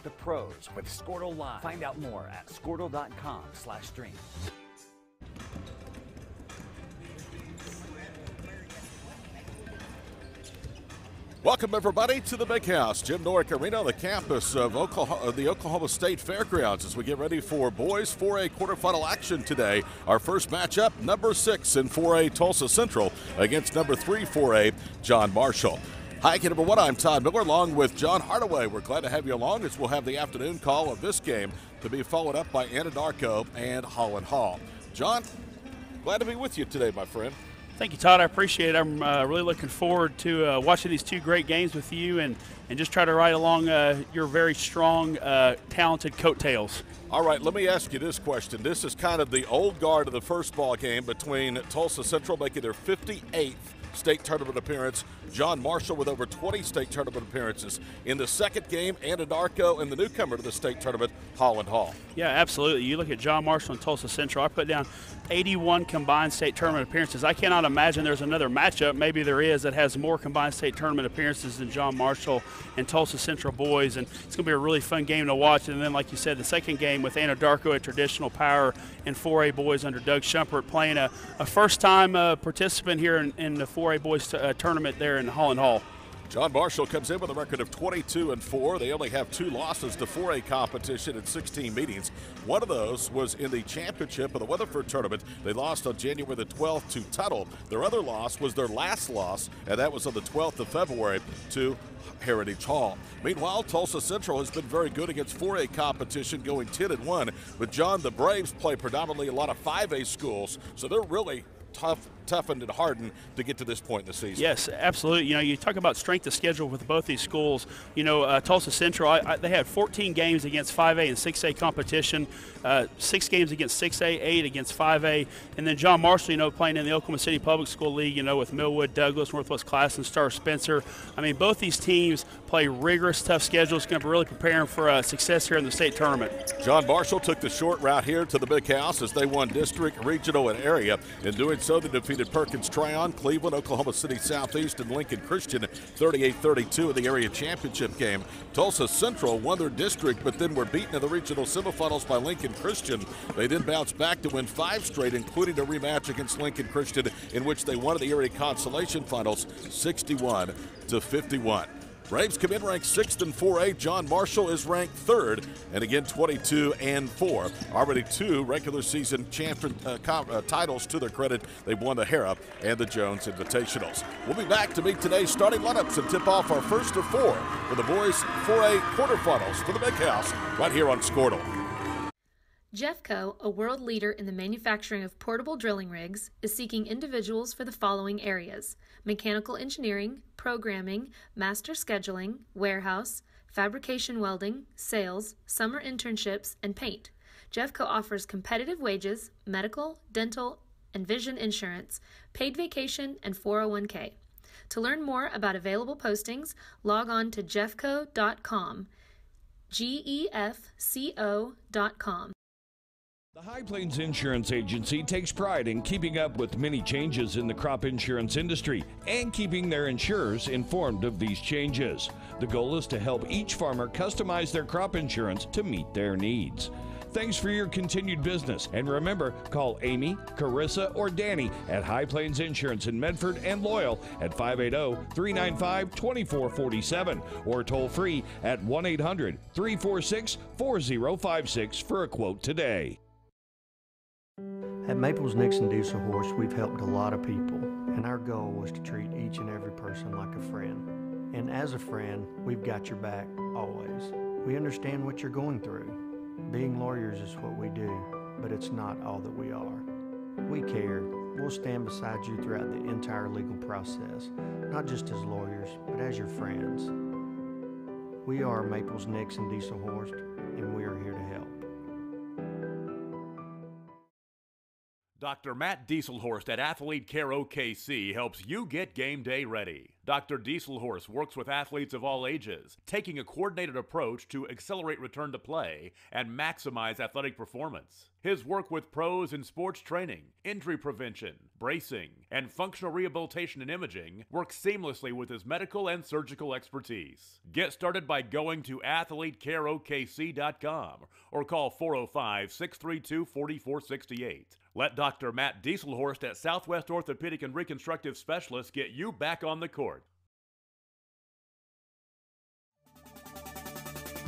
the pros with Squirtle Live. Find out more at squirtle.com/stream. Welcome, everybody, to the Big House, Jim Norick Arena on the campus of the Oklahoma State Fairgrounds as we get ready for boys 4A quarterfinal action today. Our first matchup, number 6 in 4A Tulsa Central against number 3 4A John Marshall. Hi, Kid Number 1, I'm Todd Miller along with John Hardaway. We're glad to have you along as we'll have the afternoon call of this game to be followed up by Anadarko and Holland Hall. John, glad to be with you today, my friend. Thank you, Todd. I appreciate it. I'm really looking forward to watching these two great games with you and just try to ride along your very strong, talented coattails. All right, let me ask you this question. This is kind of the old guard of the first ball game between Tulsa Central making their 58th state tournament appearance, John Marshall with over 20 state tournament appearances. In the second game, Anadarko and the newcomer to the state tournament, Holland Hall. Yeah, absolutely. You look at John Marshall and Tulsa Central, I put down 81 combined state tournament appearances. I cannot imagine there's another matchup, maybe there is, that has more combined state tournament appearances than John Marshall and Tulsa Central boys, and it's going to be a really fun game to watch. And then, like you said, the second game with Anadarko, a traditional power, and 4A boys under Doug Shumpert playing a first-time participant here in the 4A boys tournament there in Holland Hall. John Marshall comes in with a record of 22-4. They only have 2 losses to 4A competition in 16 meetings. One of those was in the championship of the Weatherford tournament. They lost on January the 12th to Tuttle. Their other loss was their last loss, and that was on the 12th of February to Heritage Hall. Meanwhile, Tulsa Central has been very good against 4A competition, going 10-1. But John, the Braves play predominantly a lot of 5A schools, so they're really toughened and hardened to get to this point in the season. Yes, absolutely. You know, you talk about strength of schedule with both these schools. You know, Tulsa Central, they had 14 games against 5A and 6A competition, 6 games against 6A, 8 against 5A, and then John Marshall, you know, playing in the Oklahoma City Public School League, you know, with Millwood, Douglas, Northwest Class, and Star Spencer. I mean, both these teams play rigorous, tough schedules, going to really prepare them for success here in the state tournament. John Marshall took the short route here to the Big House as they won district, regional, and area. In doing so, they defeated Perkins Tryon, Cleveland, Oklahoma City Southeast, and Lincoln Christian 38-32 in the area championship game. Tulsa Central won their district, but then were beaten in the regional semifinals by Lincoln Christian. They then bounced back to win 5 straight, including a rematch against Lincoln Christian, in which they won the area consolation finals 61-51. Braves come in ranked 6th in 4A. John Marshall is ranked 3rd, and again 22-4. Already 2 regular season champion titles to their credit. They've won the Hera and the Jones Invitationals. We'll be back to meet today's starting lineups and tip off our first of 4 for the boys 4A quarterfinals for the Big House right here on Squirtle. Jeffco, a world leader in the manufacturing of portable drilling rigs, is seeking individuals for the following areas: mechanical engineering, programming, master scheduling, warehouse, fabrication welding, sales, summer internships, and paint. Jeffco offers competitive wages, medical, dental, and vision insurance, paid vacation, and 401k. To learn more about available postings, log on to jeffco.com, GEFCO.com. The High Plains Insurance Agency takes pride in keeping up with many changes in the crop insurance industry and keeping their insurers informed of these changes. The goal is to help each farmer customize their crop insurance to meet their needs. Thanks for your continued business, and remember, call Amy, Carissa, or Danny at High Plains Insurance in Medford and Loyal at 580-395-2447 or toll free at 1-800-346-4056 for a quote today. At Maples Nixon Diesel Horse, we've helped a lot of people, and our goal was to treat each and every person like a friend. And as a friend, we've got your back, always. We understand what you're going through. Being lawyers is what we do, but it's not all that we are. We care. We'll stand beside you throughout the entire legal process, not just as lawyers, but as your friends. We are Maples Nixon Diesel Horse, and we are here to help. Dr. Matt Dieselhorst at Athlete Care OKC helps you get game day ready. Dr. Dieselhorst works with athletes of all ages, taking a coordinated approach to accelerate return to play and maximize athletic performance. His work with pros in sports training, injury prevention, bracing, and functional rehabilitation and imaging works seamlessly with his medical and surgical expertise. Get started by going to athletecareokc.com or call 405-632-4468. Let Dr. Matt Dieselhorst at Southwest Orthopedic and Reconstructive Specialists get you back on the court.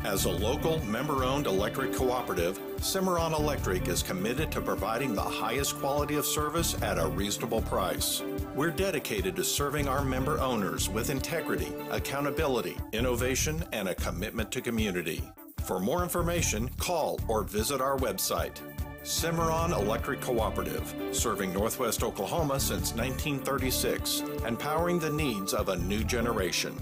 As a local, member-owned electric cooperative, Cimarron Electric is committed to providing the highest quality of service at a reasonable price. We're dedicated to serving our member owners with integrity, accountability, innovation, and a commitment to community. For more information, call or visit our website. Cimarron Electric Cooperative, serving Northwest Oklahoma since 1936 and powering the needs of a new generation.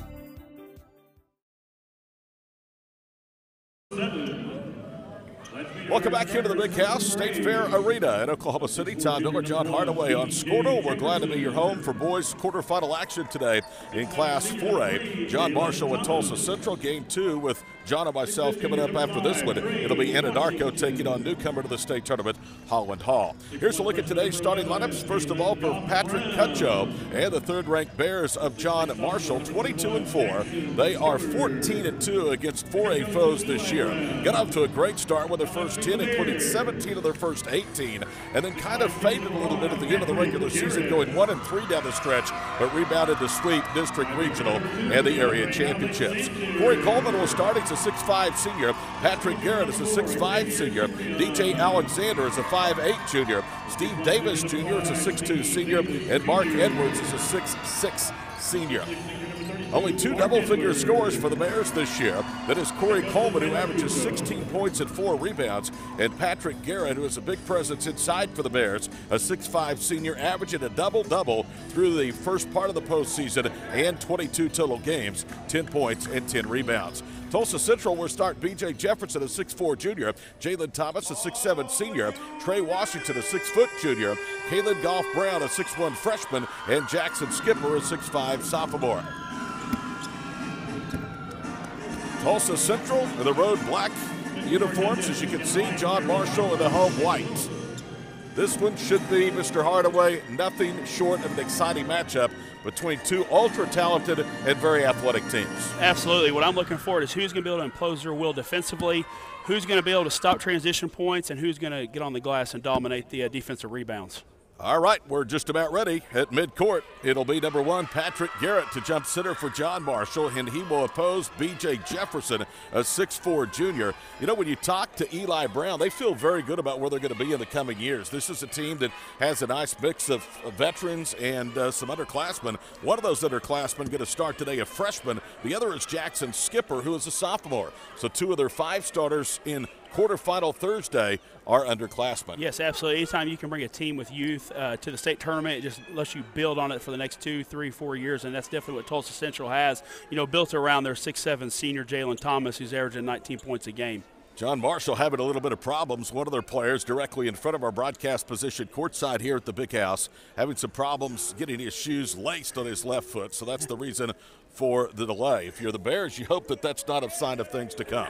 Welcome back here to the Big House, State Fair Arena in Oklahoma City. Todd Miller, John Hardaway on Squirtle. We're glad to be your home for boys quarterfinal action today in Class 4A. John Marshall and Tulsa Central. Game 2 with John and myself coming up after this one. It'll be Anadarko taking on newcomer to the state tournament, Holland Hall. Here's a look at today's starting lineups. First of all, for Patrick Cutcho and the third-ranked Bears of John Marshall, 22-4. They are 14-2 against 4A foes this year. Got off to a great start with their first 10, including 17 of their first 18, and then kind of faded a little bit at the end of the regular season, going 1-3 down the stretch, but rebounded to sweep district regional and the area championships. Corey Coleman will start. He's a 6'5 senior. Patrick Garrett is a 6'5 senior. DJ Alexander is a 5'8 junior. Steve Davis Jr. is a 6'2 senior, and Mark Edwards is a 6'6 senior. Only 2 double-figure scores for the Bears this year. That is Corey Coleman, who averages 16 points and 4 rebounds, and Patrick Garrett, who is a big presence inside for the Bears, a 6'5 senior, averaging a double-double through the first part of the postseason and 22 total games, 10 points and 10 rebounds. Tulsa Central will start B.J. Jefferson, a 6'4 junior, Jalen Thomas, a 6'7 senior, Trey Washington, a 6' junior, Kalen Goff Brown, a 6'1 freshman, and Jackson Skipper, a 6'5 sophomore. Tulsa Central in the road black uniforms, as you can see, John Marshall in the home white. This one should be, Mr. Hardaway, nothing short of an exciting matchup between two ultra-talented and very athletic teams. Absolutely. What I'm looking for is who's going to be able to impose their will defensively, who's going to be able to stop transition points, and who's going to get on the glass and dominate the defensive rebounds. All right, we're just about ready at midcourt. It'll be number 1, Patrick Garrett, to jump center for John Marshall, and he will oppose B.J. Jefferson, a 6'4 junior. You know, when you talk to Eli Brown, they feel very good about where they're going to be in the coming years. This is a team that has a nice mix of veterans and some underclassmen. One of those underclassmen going to start today, a freshman. The other is Jackson Skipper, who is a sophomore. So 2 of their 5 starters in quarterfinal Thursday are underclassmen. Yes, absolutely. Anytime you can bring a team with youth to the state tournament, it just lets you build on it for the next 2, 3, 4 years, and that's definitely what Tulsa Central has, built around their 6'7 senior Jalen Thomas, who's averaging 19 points a game. John Marshall having a little bit of problems. One of their players directly in front of our broadcast position courtside here at the Big House having some problems getting his shoes laced on his left foot, so that's the reason for the delay. If you're the Bears, you hope that that's not a sign of things to come.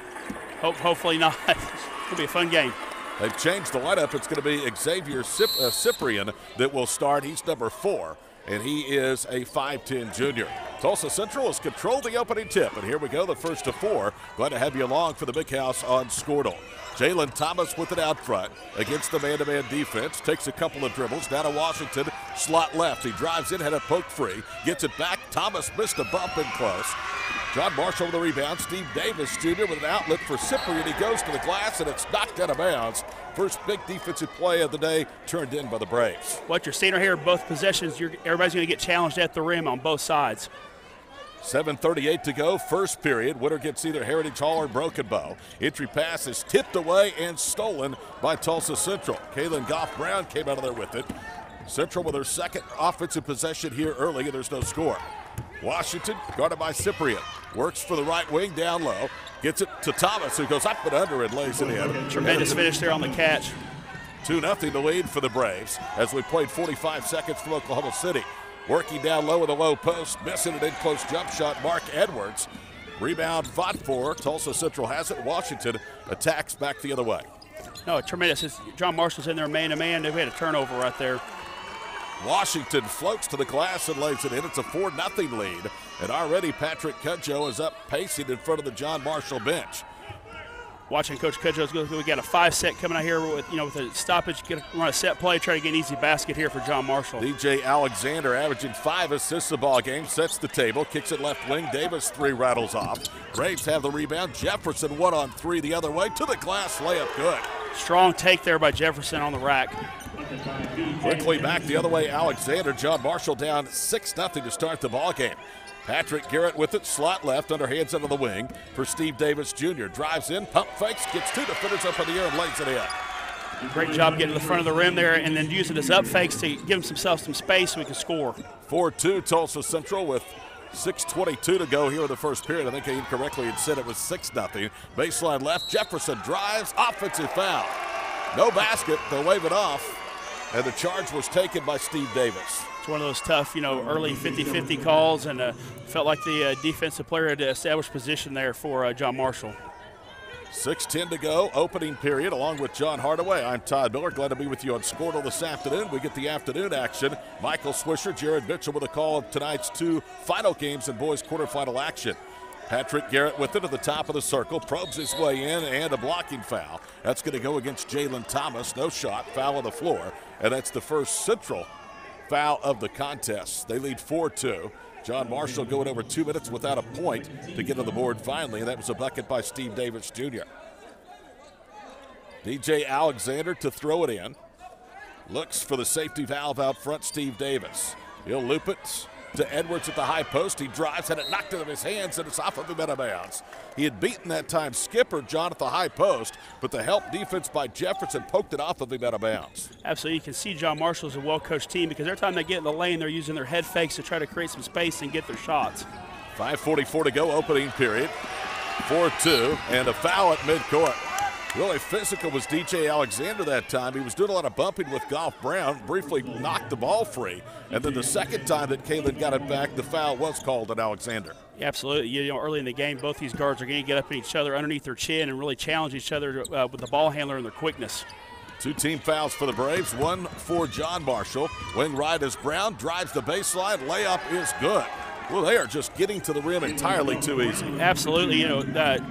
Hopefully not. It'll be a fun game. They've changed the lineup. It's going to be Xavier Cyprian that will start. He's number 4, and he is a 5'10 junior. Tulsa Central has controlled the opening tip, and here we go, the first of 4. Glad to have you along for the Big House on Squirtle. Jalen Thomas with it out front against the man-to-man defense. Takes a couple of dribbles. Down to Washington, slot left. He drives in, had it poked free. Gets it back. Thomas missed a bump in close. John Marshall with the rebound. Steve Davis Jr. with an outlet for Cyprian. He goes to the glass, and it's knocked out of bounds. First big defensive play of the day turned in by the Braves. What you're seeing right here, both possessions, everybody's going to get challenged at the rim on both sides. 7:38 to go, first period. Winner gets either Heritage Hall or Broken Bow. Entry pass is tipped away and stolen by Tulsa Central. Kalen Goff Brown came out of there with it. Central with their second offensive possession here early, and there's no score. Washington, guarded by Cyprian, works for the right wing down low. Gets it to Thomas, who goes up and under and lays it in. Tremendous finish there on the catch. 2-0 to lead for the Braves as we played 45 seconds from Oklahoma City. Working down low with a low post, missing an in-close jump shot, Mark Edwards. Rebound fought for. Tulsa Central has it. Washington attacks back the other way. No, tremendous. John Marshall's in there man-to-man. They've had a turnover right there. Washington floats to the glass and lays it in. It's a 4-0 lead. And already Patrick Cudjoe is up pacing in front of the John Marshall bench. Watching Coach Cudjoe's go. We got a 5-set coming out here with a stoppage, run a set play, try to get an easy basket here for John Marshall. DJ Alexander averaging 5 assists a ball game, sets the table, kicks it left wing. Davis 3 rattles off. Braves have the rebound. Jefferson 1-on-3 the other way to the glass, layup good. Strong take there by Jefferson on the rack. Quickly back the other way, Alexander. John Marshall down 6-0 to start the ball game. Patrick Garrett with it, slot left, underhands under the wing for Steve Davis Jr. Drives in, pump fakes, gets 2 defenders up in the air and lays it in. Great job getting to the front of the rim there and then using his up fakes to give himself some space so he can score. 4-2 Tulsa Central with 6:22 to go here in the first period. I think I incorrectly had said it was 6-0. Baseline left, Jefferson drives, offensive foul. No basket, they'll wave it off, and the charge was taken by Steve Davis. It's one of those tough, early 50-50 calls, and felt like the defensive player had established position there for John Marshall. 6:10 to go, opening period, along with John Hardaway. I'm Todd Miller, glad to be with you on Squirtle this afternoon. We get the afternoon action. Michael Swisher, Jared Mitchell with a call of tonight's 2 final games in boys quarterfinal action. Patrick Garrett with it at the top of the circle, probes his way in, and a blocking foul. That's going to go against Jalen Thomas. No shot, foul on the floor, and that's the first Central foul of the contest. They lead 4-2. John Marshall going over 2 minutes without a point to get on the board finally, and that was a bucket by Steve Davis Jr. DJ Alexander to throw it in. Looks for the safety valve out front, Steve Davis. He'll loop it to Edwards at the high post. He drives, had it knocked out of his hands, and it's off of him out of bounds. He had beaten that time skipper John at the high post, but the help defense by Jefferson poked it off of him out of bounds. Absolutely. You can see John Marshall's a well-coached team because every time they get in the lane, they're using their head fakes to try to create some space and get their shots. 5:44 to go, opening period. 4-2, and a foul at midcourt. Really physical was DJ Alexander that time. He was doing a lot of bumping with Goff Brown, briefly knocked the ball free. And then the second time that Kalen got it back, the foul was called on Alexander. Yeah, absolutely. Early in the game, both these guards are going to get up in each other underneath their chin and really challenge each other with the ball handler and their quickness. 2 team fouls for the Braves, 1 for John Marshall. Wing right is Brown, drives the baseline, layup is good. Well, they are just getting to the rim entirely too easy. Absolutely.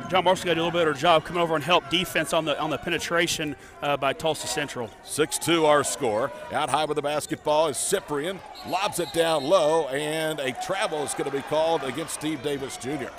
John Marshall got to do a little better job coming over and help defense on the penetration by Tulsa Central. 6-2 our score. Out high with the basketball is Cyprian. Lobs it down low, and a travel is going to be called against Steve Davis Jr.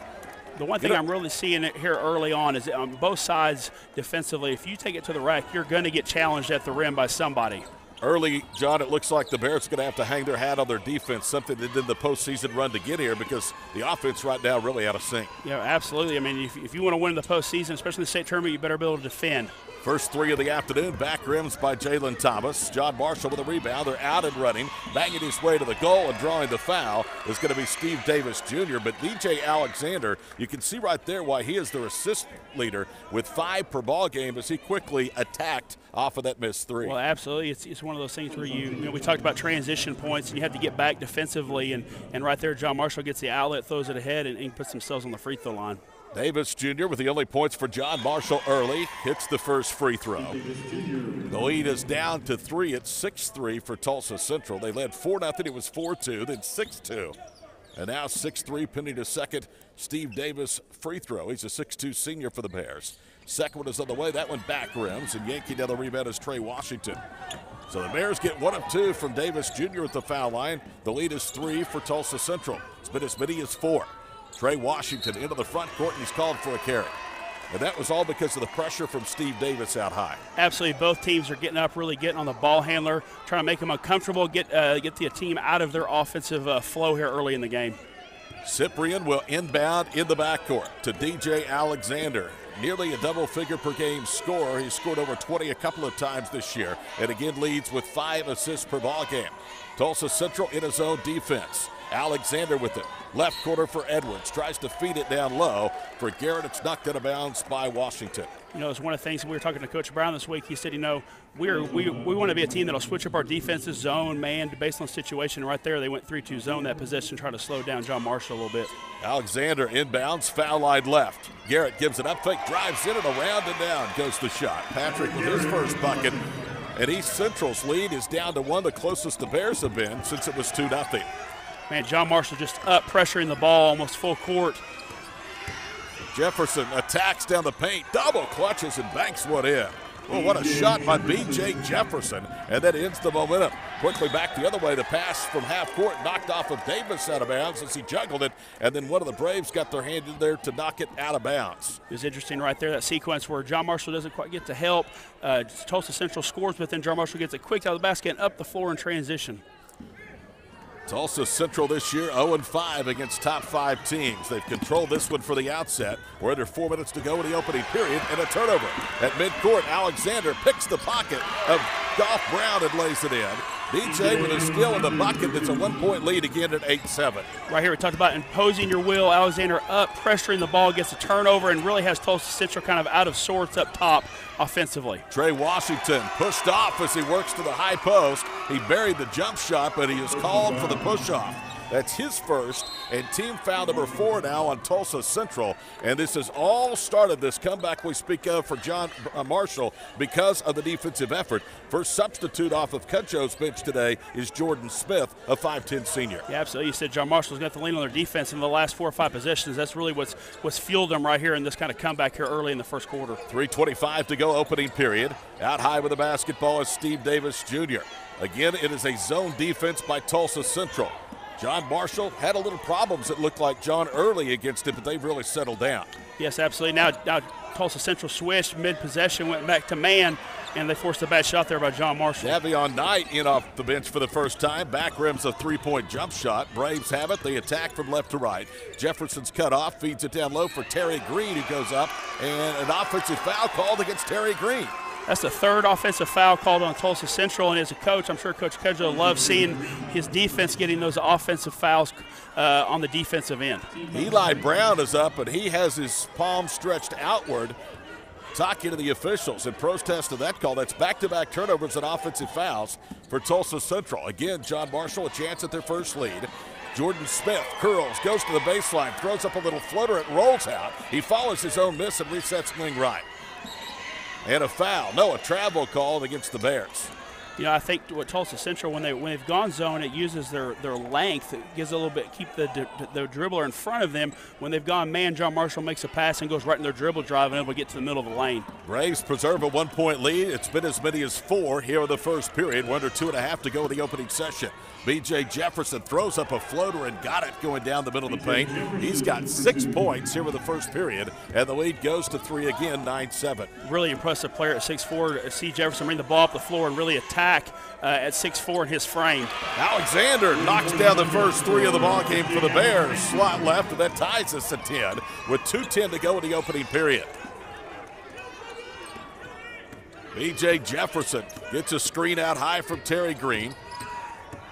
The one thing I'm really seeing it here early on is that on both sides defensively, if you take it to the rack, you're going to get challenged at the rim by somebody. Early, John, it looks like the Bears are going to have to hang their hat on their defense, something they did in the postseason run to get here because the offense right now really out of sync. Yeah, absolutely. I mean, if you want to win the postseason, especially the state tournament, you better be able to defend. First 3 of the afternoon, back rims by Jalen Thomas. John Marshall with a rebound. They're out and running, banging his way to the goal and drawing the foul is going to be Steve Davis Jr. But DJ Alexander, you can see right there why he is their assist leader with 5 per ball game as he quickly attacked off of that missed 3. Well, absolutely. It's one of those things where we talked about transition points and you have to get back defensively, and right there John Marshall gets the outlet, throws it ahead, and puts themselves on the free throw line. Davis Jr. with the only points for John Marshall early, hits the first free throw. The lead is down to 3 at 6-3 for Tulsa Central. They led 4-0, it was 4-2, then 6-2. And now 6-3 pending a second Steve Davis free throw. He's a 6'2 senior for the Bears. Second one is on the way, that one back rims, and yanking down the rebound is Trey Washington. So the Bears get 1 of 2 from Davis Jr. at the foul line. The lead is 3 for Tulsa Central. It's been as many as 4. Trey Washington into the front court, and he's called for a carry. And that was all because of the pressure from Steve Davis out high. Absolutely. Both teams are getting up, really getting on the ball handler, trying to make them uncomfortable, get the team out of their offensive flow here early in the game. Cyprian will inbound in the backcourt to DJ Alexander. Nearly a double-figure per game scorer. He's scored over 20 a couple of times this year, and again leads with 5 assists per ball game. Tulsa Central in his own defense. Alexander with it. Left corner for Edwards. Tries to feed it down low. For Garrett, it's knocked out of bounds by Washington. You know, it's one of the things we were talking to Coach Brown this week. He said, you know, we want to be a team that'll switch up our defenses, zone, man, based on the situation. Right there, they went 3-2 zone that possession, trying to slow down John Marshall a little bit. Alexander inbounds, foul line left. Garrett gives it up, fake, drives in and around and down goes the shot. Patrick with his first bucket. And East Central's lead is down to one, the closest the Bears have been since it was 2-0. Man, John Marshall just up, pressuring the ball, almost full court. Jefferson attacks down the paint, double clutches and banks one in. Well, what a shot by B.J. Jefferson, and that ends the momentum. Quickly back the other way, the pass from half court knocked off of Davis out of bounds as he juggled it, and then one of the Braves got their hand in there to knock it out of bounds. It was interesting right there, that sequence where John Marshall doesn't quite get to help. Tulsa Central scores, but then John Marshall gets it quick out of the basket and up the floor in transition. Tulsa Central this year 0-5 against top 5 teams. They've controlled this one for the outset. We're under 4 minutes to go in the opening period, and a turnover. At midcourt, Alexander picks the pocket of Goff Brown and lays it in. DJ with a steal in the bucket. It's a 1-point lead again at 8-7. Right here we talked about imposing your will. Alexander up, pressuring the ball, gets a turnover, and really has Tulsa Central kind of out of sorts up top offensively. Trey Washington pushed off as he works to the high post. He buried the jump shot, but he is called for the push-off. That's his first, and team foul number 4 now on Tulsa Central. And this has all started, this comeback we speak of for John Marshall, because of the defensive effort. First substitute off of Cudjoe's bench today is Jordan Smith, a 5'10 senior. Yeah, absolutely. You said John Marshall's got to lean on their defense in the last 4 or 5 possessions. That's really what's fueled them right here in this kind of comeback here early in the first quarter. 3:25 to go, opening period. Out high with the basketball is Steve Davis Jr. Again, it is a zone defense by Tulsa Central. John Marshall had a little problems, it looked like, John, early against it, but they've really settled down. Yes, absolutely. Now Tulsa Central switched mid-possession, went back to man, and they forced a bad shot there by John Marshall. Davion Knight in off the bench for the first time. Back rims a 3-point jump shot. Braves have it. They attack from left to right. Jefferson's cut off, feeds it down low for Terry Green, who goes up, and an offensive foul called against Terry Green. That's the third offensive foul called on Tulsa Central, and as a coach, I'm sure Coach Cudjoe loves seeing his defense getting those offensive fouls on the defensive end. Eli Brown is up, and he has his palm stretched outward, talking to the officials in protest of that call. That's back-to-back turnovers and offensive fouls for Tulsa Central. Again, John Marshall a chance at their first lead. Jordan Smith curls, goes to the baseline, throws up a little floater, it rolls out. He follows his own miss and resets wing right. And a foul. No, a travel called against the Bears. You know, I think what Tulsa Central, when they've gone zone, it uses their length. It gives a little bit, keep the dribbler in front of them. When they've gone man, John Marshall makes a pass and goes right in their dribble drive and able to get to the middle of the lane. Braves preserve a 1-point lead. It's been as many as 4 here in the first period. We're under 2.5 to go in the opening session. B.J. Jefferson throws up a floater and got it going down the middle of the paint. He's got 6 points here in the first period, and the lead goes to 3 again, 9-7. Really impressive player at 6'4", to see Jefferson bring the ball up the floor and really attack at 6'4" in his frame. Alexander knocks down the first 3 of the ball game for the Bears. Slot left, and that ties us at 10 with 2:10 to go in the opening period. B.J. Jefferson gets a screen out high from Terry Green.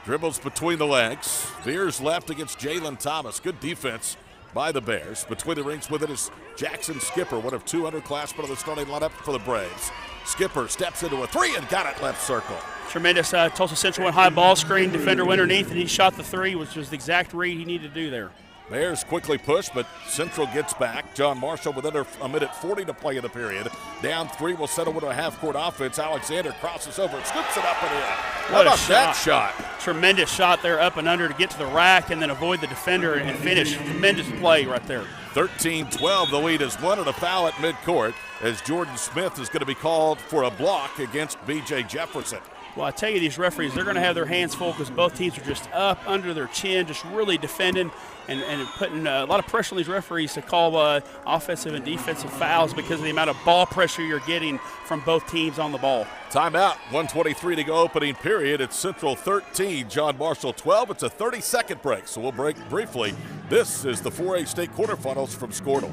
Dribbles between the legs. Veers left against Jalen Thomas. Good defense by the Bears. Between the rings with it is Jackson Skipper, one of 2 underclassmen of the starting lineup for the Braves. Skipper steps into a 3 and got it left circle. Tremendous. Tulsa Central went high ball screen. Defender went underneath, and he shot the 3, which was the exact read he needed to do there. Bears quickly push, but Central gets back. John Marshall with under a minute 40 to play in the period. Down 3 will settle into a half-court offense. Alexander crosses over and scoops it up and in. How about that shot? Tremendous shot there up and under to get to the rack and then avoid the defender and finish. Tremendous play right there. 13-12, the lead is 1 and a foul at midcourt as Jordan Smith is going to be called for a block against B.J. Jefferson. Well, I tell you, these referees, they're going to have their hands full because both teams are just up under their chin, just really defending and putting a lot of pressure on these referees to call offensive and defensive fouls because of the amount of ball pressure you're getting from both teams on the ball. Timeout, 1:23 to go opening period. It's Central 13, John Marshall 12. It's a 30-second break, so we'll break briefly. This is the 4A state quarterfinals from Squirtle.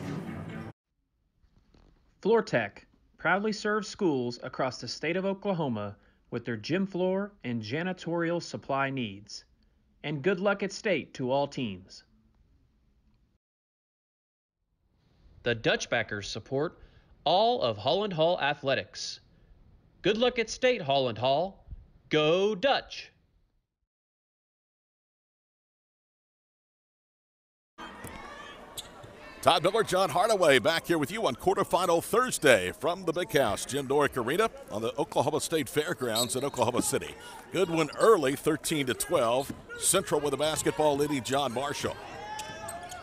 FloorTech proudly serves schools across the state of Oklahoma with their gym floor and janitorial supply needs. and good luck at state to all teams. The Dutchbackers support all of Holland Hall athletics. Good luck at state, Holland Hall. Go Dutch! Todd Miller, John Hardaway back here with you on quarterfinal Thursday from the Big House, Jim Norick Arena on the Oklahoma State Fairgrounds in Oklahoma City. Good one early, 13-12. Central with the basketball leading John Marshall.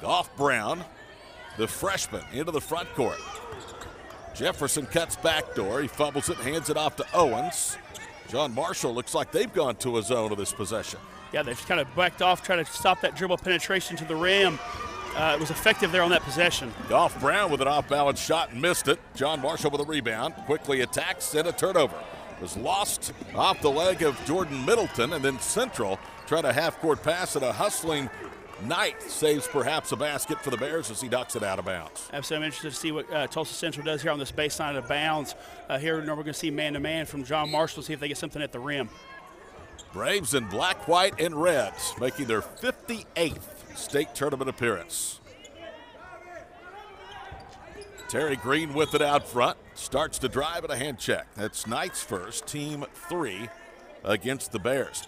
Goff Brown, the freshman, into the front court. Jefferson cuts backdoor. He fumbles it, hands it off to Owens. John Marshall looks like they've gone to a zone of this possession. Yeah, they've kind of backed off, trying to stop that dribble penetration to the rim. It was effective there on that possession. Goff Brown with an off-balance shot and missed it. John Marshall with a rebound. Quickly attacks and a turnover. It was lost off the leg of Jordan Middleton, and then Central tried a half-court pass, and a hustling Knight saves perhaps a basket for the Bears as he ducks it out of bounds. Absolutely. I'm interested to see what Tulsa Central does here on this baseline of bounds. Here we're going to see man-to-man from John Marshall, see if they get something at the rim. Braves in black, white, and red, making their 58th state tournament appearance. Terry Green with it out front. Starts to drive and a hand check. That's Knight's first, team 3 against the Bears.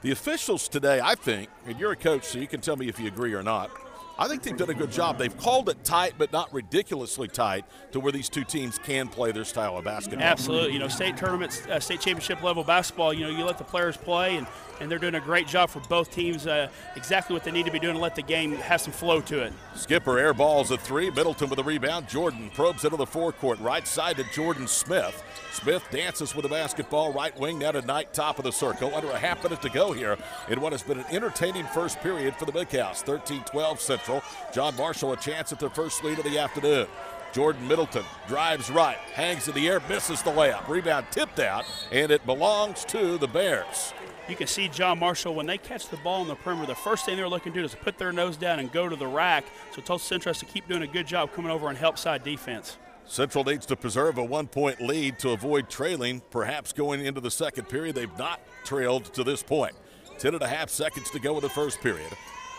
The officials today, I think, and you're a coach, so you can tell me if you agree or not, I think they've done a good job. They've called it tight, but not ridiculously tight to where these two teams can play their style of basketball. Absolutely. You know, state tournaments, state championship level basketball, you know, you let the players play, and they're doing a great job for both teams, exactly what they need to be doing to let the game have some flow to it. Skipper airballs a 3. Middleton with a rebound. Jordan probes into the forecourt. Right side to Jordan Smith. Smith dances with the basketball. Right wing now to Knight, top of the circle. Under a half minute to go here in what has been an entertaining first period for the Big House. 13-12 Central. John Marshall a chance at their first lead of the afternoon. Jordan Middleton drives right, hangs in the air, misses the layup. Rebound tipped out, and it belongs to the Bears. You can see John Marshall, when they catch the ball on the perimeter, the first thing they're looking to do is put their nose down and go to the rack. So Tulsa Central has to keep doing a good job coming over and help side defense. Central needs to preserve a 1-point lead to avoid trailing, perhaps going into the second period. They've not trailed to this point. 10.5 seconds to go in the first period.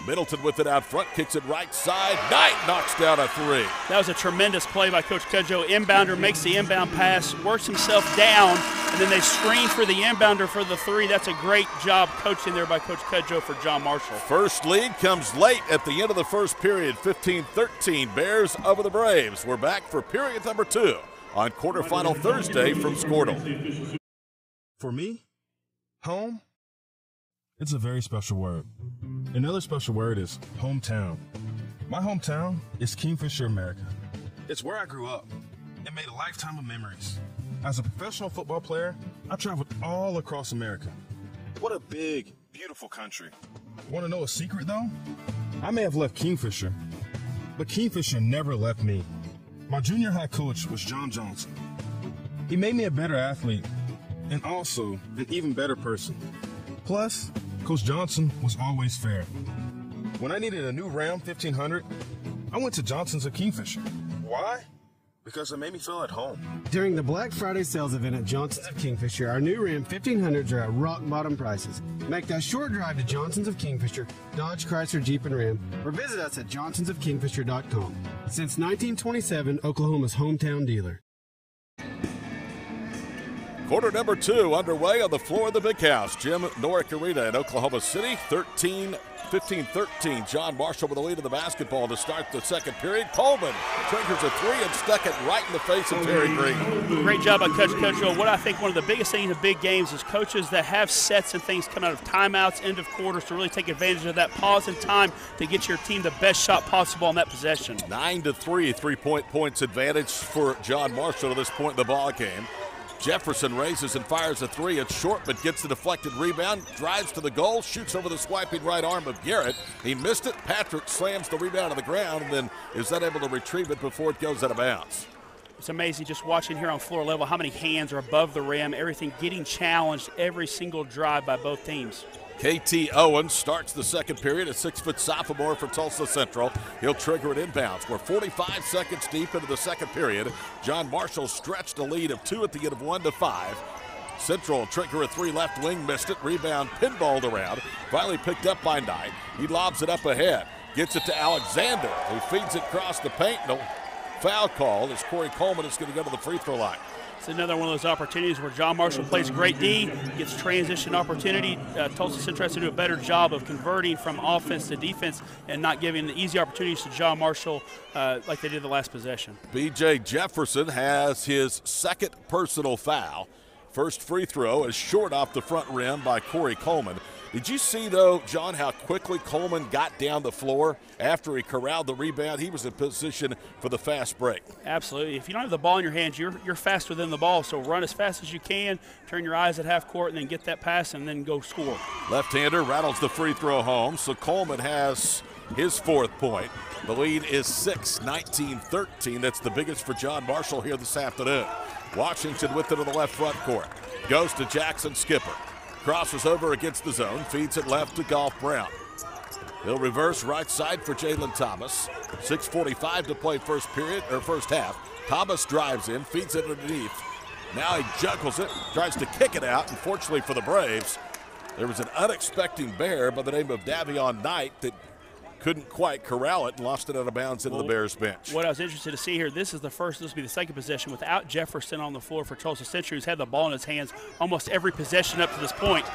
Middleton with it out front, kicks it right side. Knight knocks down a 3. That was a tremendous play by Coach Cudjoe. Inbounder makes the inbound pass, works himself down, and then they screen for the inbounder for the 3. That's a great job coaching there by Coach Cudjoe for John Marshall. First lead comes late at the end of the first period. 15-13, Bears over the Braves. We're back for period number 2 on quarterfinal Thursday from Squirtle. For me, home, it's a very special word. Another special word is hometown. My hometown is Kingfisher, America. It's where I grew up and made a lifetime of memories. As a professional football player, I traveled all across America. What a big, beautiful country. Want to know a secret, though? I may have left Kingfisher, but Kingfisher never left me. My junior high coach was John Johnson. He made me a better athlete and also an even better person. Plus, Coach Johnson was always fair. When I needed a new Ram 1500, I went to Johnson's of Kingfisher. Why? Because it made me feel at home. During the Black Friday sales event at Johnson's of Kingfisher, our new Ram 1500s are at rock bottom prices. Make that short drive to Johnson's of Kingfisher, Dodge, Chrysler, Jeep, and Ram, or visit us at johnsonsofkingfisher.com. Since 1927, Oklahoma's hometown dealer. Quarter number 2 underway on the floor of the Big House. Jim Norick Arena in Oklahoma City. 15-13. John Marshall with the lead of the basketball to start the second period. Coleman triggers a 3 and stuck it right in the face of Terry Green. Great job by Coach Cudjoe. What I think one of the biggest things in big games is coaches that have sets and things come out of timeouts, end of quarters, to really take advantage of that pause in time to get your team the best shot possible on that possession. 9-3, 3-point points advantage for John Marshall at this point in the ball game. Jefferson raises and fires a 3. It's short, but gets the deflected rebound, drives to the goal, shoots over the swiping right arm of Garrett. He missed it. Patrick slams the rebound to the ground and then is not able to retrieve it before it goes out of bounds. It's amazing just watching here on floor level how many hands are above the rim, everything getting challenged every single drive by both teams. KT Owens starts the second period, a 6-foot sophomore for Tulsa Central. He'll trigger it inbounds. We're 45 seconds deep into the second period. John Marshall stretched a lead of 2 at the end of 1 to 5. Central trigger a 3 left wing, missed it. Rebound pinballed around. Finally picked up by Knight. He lobs it up ahead. Gets it to Alexander, who feeds it across the paint. No foul call as Corey Coleman is going to go to the free throw line. It's another one of those opportunities where John Marshall plays great D, gets transition opportunity. Tulsa Central has to do a better job of converting from offense to defense and not giving the easy opportunities to John Marshall like they did the last possession. B.J. Jefferson has his second personal foul. First free throw is short off the front rim by Corey Coleman. Did you see, though, John, how quickly Coleman got down the floor after he corralled the rebound? He was in position for the fast break. Absolutely. If you don't have the ball in your hands, you're faster than the ball, so run as fast as you can, turn your eyes at half court, and then get that pass and then go score. Left-hander rattles the free throw home, so Coleman has his 4th point. The lead is 6, 19-13. That's the biggest for John Marshall here this afternoon. Washington with it on the left front court. Goes to Jackson Skipper. Crosses over against the zone, feeds it left to Golf Brown. He'll reverse right side for Jalen Thomas. 6:45 to play first half. Thomas drives in, feeds it underneath. Now he juggles it, tries to kick it out. Unfortunately for the Braves, there was an unexpected bear by the name of Davion Knight that couldn't quite corral it and lost it out of bounds into the Bears bench. What I was interested to see here, this will be the second possession without Jefferson on the floor for Tulsa Central, who's had the ball in his hands almost every possession up to this point.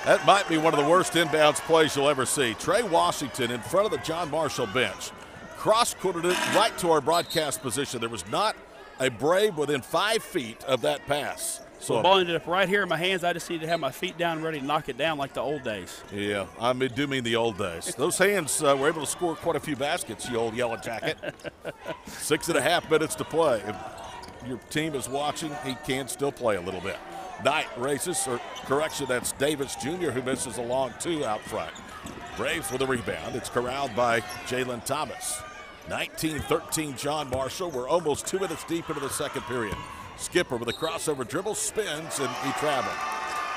That might be one of the worst inbounds plays you'll ever see. Trey Washington in front of the John Marshall bench. Cross-courted it right to our broadcast position. There was not a Brave within 5 feet of that pass. So the ball ended up right here in my hands. I just needed to have my feet down, ready to knock it down like the old days. Yeah, I do mean the old days. Those hands were able to score quite a few baskets, you old yellow jacket. 6.5 minutes to play. If your team is watching, he can still play a little bit. Knight races, or correction, that's Davis Jr. who misses a long 2 out front. Braves with a rebound. It's corralled by Jalen Thomas. 19-13 John Marshall. We're almost 2 minutes deep into the second period. Skipper with a crossover dribble, spins, and he traveled.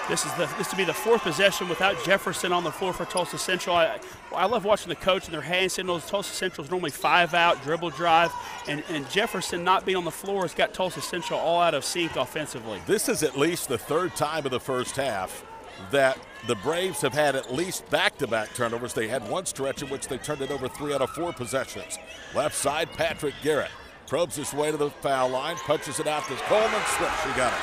This to be the 4th possession without Jefferson on the floor for Tulsa Central. I love watching the coach and their hand signals. Tulsa Central is normally 5 out, dribble drive, and Jefferson not being on the floor has got Tulsa Central all out of sync offensively. This is at least the 3rd time in the first half that the Braves have had at least back-to-back turnovers. They had one stretch in which they turned it over 3 out of 4 possessions. Left side, Patrick Garrett. Probes his way to the foul line, punches it out to Coleman. Swish, he got it.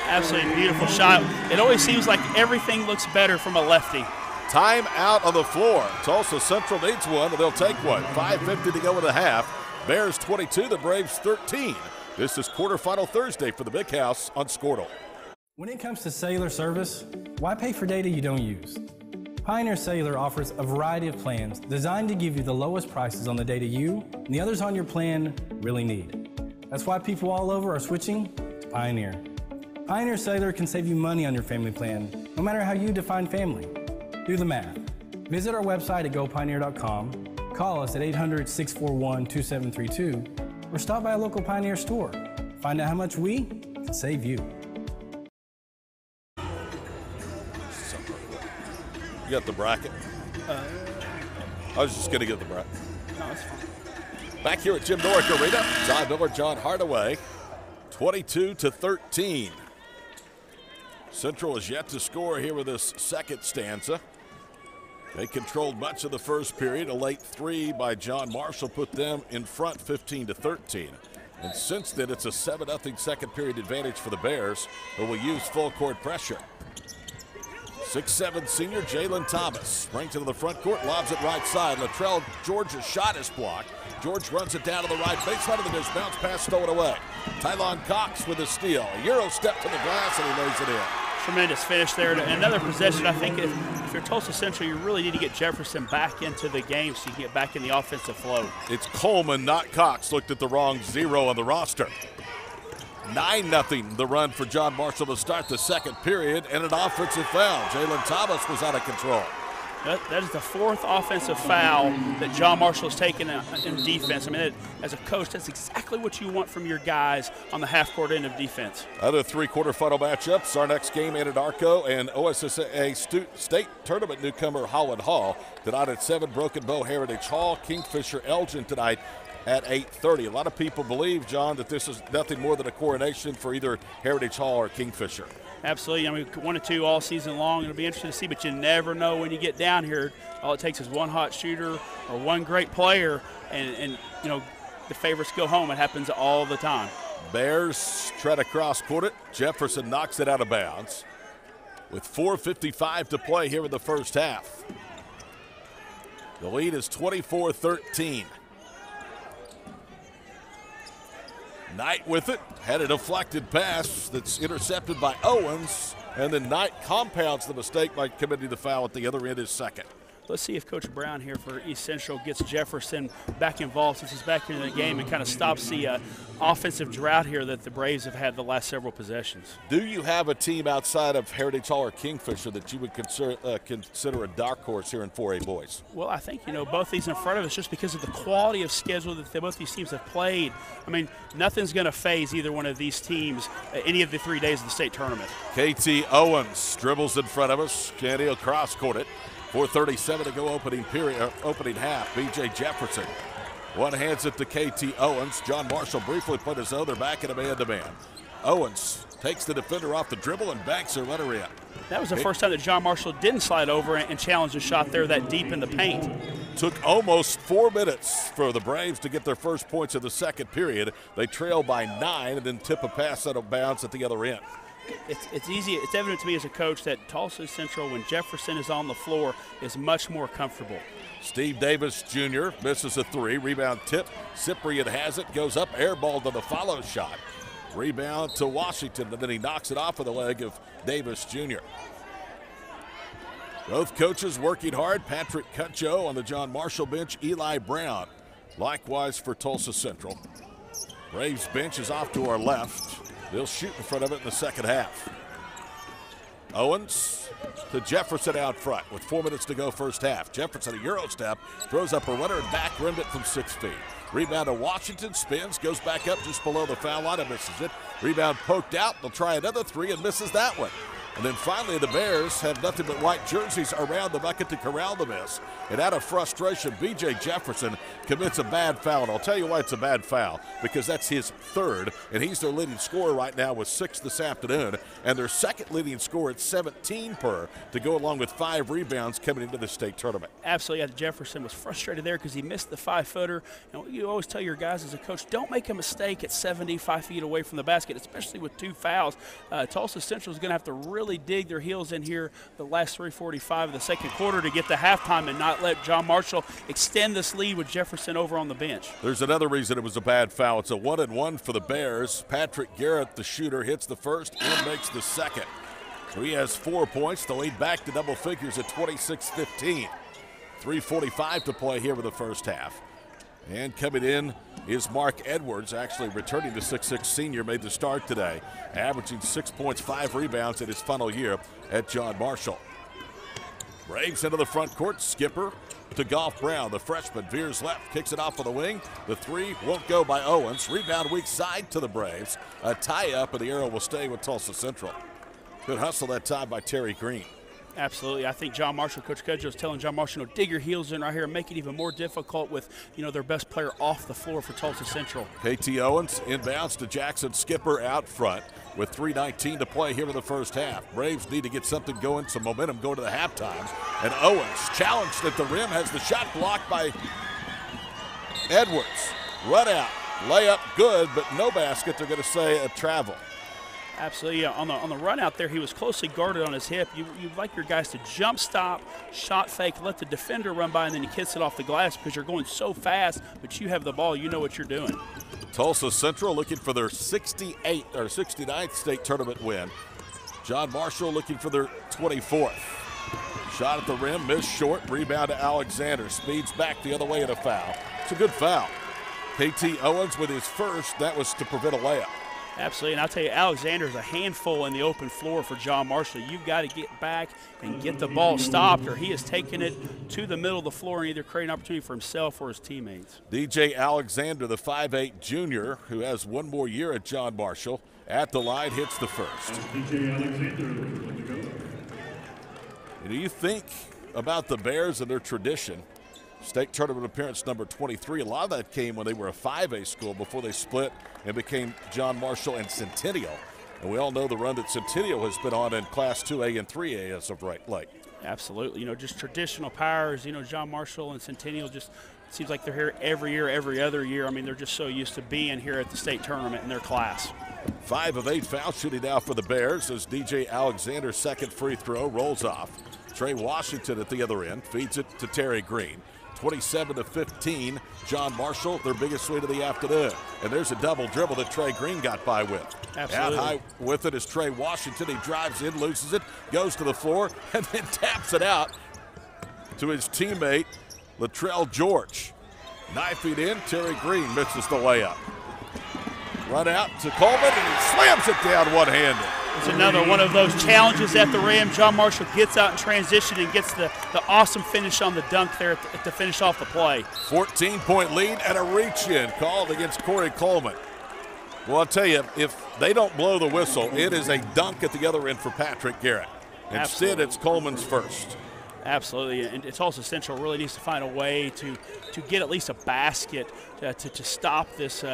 Absolutely beautiful shot. It always seems like everything looks better from a lefty. Time out on the floor. Tulsa Central needs one, and they'll take one. 5:50 to go in the half. Bears 22, the Braves 13. This is quarterfinal Thursday for the Big House on Squirtle. When it comes to cellular service, why pay for data you don't use? Pioneer Cellular offers a variety of plans designed to give you the lowest prices on the data you and the others on your plan really need. That's why people all over are switching to Pioneer. Pioneer Cellular can save you money on your family plan, no matter how you define family. Do the math. Visit our website at gopioneer.com, call us at 800-641-2732, or stop by a local Pioneer store. Find out how much we can save you. You got the bracket? I was just going to get the bracket. No, it's fine. Back here at Jim Norick Arena, Todd Miller, John Hardaway, 22-13. Central is yet to score here with this second stanza. They controlled much of the first period. A late 3 by John Marshall put them in front 15-13. And since then, it's a 7-0 second period advantage for the Bears, who will use full court pressure. 6'7" senior Jalen Thomas brings it to the front court, lobs it right side. Latrell George's shot is blocked. George runs it down to the right baseline of the dish. Bounce pass stolen away. Tylon Cox with a steal. A Euro step to the glass, and he lays it in. Tremendous finish there. Another possession. I think if you're Tulsa Central, you really need to get Jefferson back into the game so you can get back in the offensive flow. It's Coleman, not Cox. Looked at the wrong 0 on the roster. 9-0 the run for John Marshall to start the second period, and an offensive foul. Jalen Thomas was out of control. That is the 4th offensive foul that John Marshall has taken in defense. I mean, as a coach, that's exactly what you want from your guys on the half-court end of defense. Other 3 quarterfinal matchups. Our next game, Anadarko and OSSAA State Tournament newcomer Holland Hall. Tonight at 7, Broken Bow Heritage Hall. Kingfisher Elgin tonight at 8:30. A lot of people believe, John, that this is nothing more than a coronation for either Heritage Hall or Kingfisher. Absolutely. I mean, 1-2 all season long. It'll be interesting to see, but you never know when you get down here. All it takes is one hot shooter or one great player, and you know, the favorites go home. It happens all the time. Bears try to cross-court it. Jefferson knocks it out of bounds with 4:55 to play here in the first half. The lead is 24-13. Knight with it, had a deflected pass that's intercepted by Owens, and then Knight compounds the mistake by committing the foul at the other end, his second. Let's see if Coach Brown here for East Central gets Jefferson back involved since he's back into the game and kind of stops the offensive drought here that the Braves have had the last several possessions. Do you have a team outside of Heritage Hall or Kingfisher that you would consider a dark horse here in 4A boys? Well, I think, you know, both these in front of us just because of the quality of schedule that both these teams have played. I mean, nothing's going to phase either one of these teams any of the 3 days of the state tournament. KT Owens dribbles in front of us. Candy cross-court it. 4:37 to go opening half. B.J. Jefferson one hands it to KT Owens. John Marshall briefly put his other back in a man-to-man. Owens takes the defender off the dribble and banks her runner in. That was the first time that John Marshall didn't slide over and challenge a shot there that deep in the paint. Took almost 4 minutes for the Braves to get their first points of the second period. They trail by 9 and then tip a pass out of bounds at the other end. It's easy. It's evident to me as a coach that Tulsa Central, when Jefferson is on the floor, is much more comfortable. Steve Davis Jr. misses a three. Rebound tip. Cyprian has it. Goes up. Airballed to the follow shot. Rebound to Washington, and then he knocks it off of the leg of Davis Jr. Both coaches working hard. Patrick Cutcho on the John Marshall bench. Eli Brown likewise for Tulsa Central. Braves bench is off to our left. They'll shoot in front of it in the second half. Owens to Jefferson out front with 4 minutes to go first half. Jefferson a Euro step, throws up a runner and back rimmed it from 6 feet. Rebound to Washington, spins, goes back up just below the foul line and misses it. Rebound poked out, they'll try another three and misses that one. And then finally the Bears have nothing but white jerseys around the bucket to corral the miss. And out of frustration, B.J. Jefferson commits a bad foul. And I'll tell you why it's a bad foul, because that's his third, and he's their leading scorer right now with 6 this afternoon, and their second leading scorer at 17 per to go along with 5 rebounds coming into the state tournament. Absolutely. Jefferson was frustrated there because he missed the 5-footer. And you always tell your guys as a coach, don't make a mistake at 75 feet away from the basket, especially with 2 fouls. Tulsa Central is going to have to really dig their heels in here the last 3:45 of the second quarter to get to halftime and not let John Marshall extend this lead with Jefferson over on the bench. There's another reason it was a bad foul. It's a 1-and-1 for the Bears. Patrick Garrett, the shooter, hits the first and makes the second. So he has 4 points. The lead back to double figures at 26-15. 3:45 to play here with the first half. And coming in is Mark Edwards, actually returning the 6'6 senior, made the start today, averaging 6 points, 5 rebounds in his final year at John Marshall. Braves into the front court. Skipper to Golf Brown. The freshman veers left, kicks it off of the wing. The three won't go by Owens. Rebound weak side to the Braves. A tie-up, and the arrow will stay with Tulsa Central. Good hustle that time by Terry Green. Absolutely. I think John Marshall, Coach Cudjoe is telling John Marshall, dig your heels in right here and make it even more difficult with, their best player off the floor for Tulsa Central. KT Owens inbounds to Jackson Skipper out front with 3:19 to play here in the first half. Braves need to get something going, some momentum going to the halftime. And Owens, challenged at the rim, has the shot blocked by Edwards. Run out, layup good, but no basket. They're going to say a travel. Absolutely. Yeah. On the run out there, he was closely guarded on his hip. You'd like your guys to jump stop, shot fake, let the defender run by, and then you kiss it off the glass because you're going so fast, but you have the ball. You know what you're doing. Tulsa Central looking for their 69th state tournament win. John Marshall looking for their 24th. Shot at the rim, missed short, rebound to Alexander. Speeds back the other way at a foul. It's a good foul. KT Owens with his first. That was to prevent a layup. Absolutely, and I'll tell you, Alexander's a handful in the open floor for John Marshall. You've got to get back and get the ball stopped, or he is taking it to the middle of the floor and either creating an opportunity for himself or his teammates. DJ Alexander, the 5'8 junior, who has one more year at John Marshall, at the line, hits the first. DJ Alexander, Do you think about the Bears and their tradition? State tournament appearance number 23. A lot of that came when they were a 5A school before they split and became John Marshall and Centennial. And we all know the run that Centennial has been on in Class 2A and 3A as of late. Absolutely. You know, just traditional powers. You know, John Marshall and Centennial just seems like they're here every year, every other year. I mean, they're just so used to being here at the state tournament in their class. 5 of 8 foul shooting now for the Bears as DJ Alexander's second free throw rolls off. Trey Washington at the other end feeds it to Terry Green. 27-15, John Marshall, their biggest lead of the afternoon. And there's a double dribble that Trey Green got by with. Absolutely. Out high with it is Trey Washington. He drives in, loses it, goes to the floor, and then taps it out to his teammate, Latrell George. Knifing in, Terry Green misses the layup. Run out to Coleman, and he slams it down one-handed. It's another one of those challenges at the rim. John Marshall gets out in transition and gets the awesome finish on the dunk there to finish off the play. 14-point lead and a reach-in called against Corey Coleman. Well, I'll tell you, if they don't blow the whistle, it is a dunk at the other end for Patrick Garrett. Instead, Absolutely. It's Coleman's first. Absolutely, and Tulsa Central really needs to find a way to get at least a basket to stop this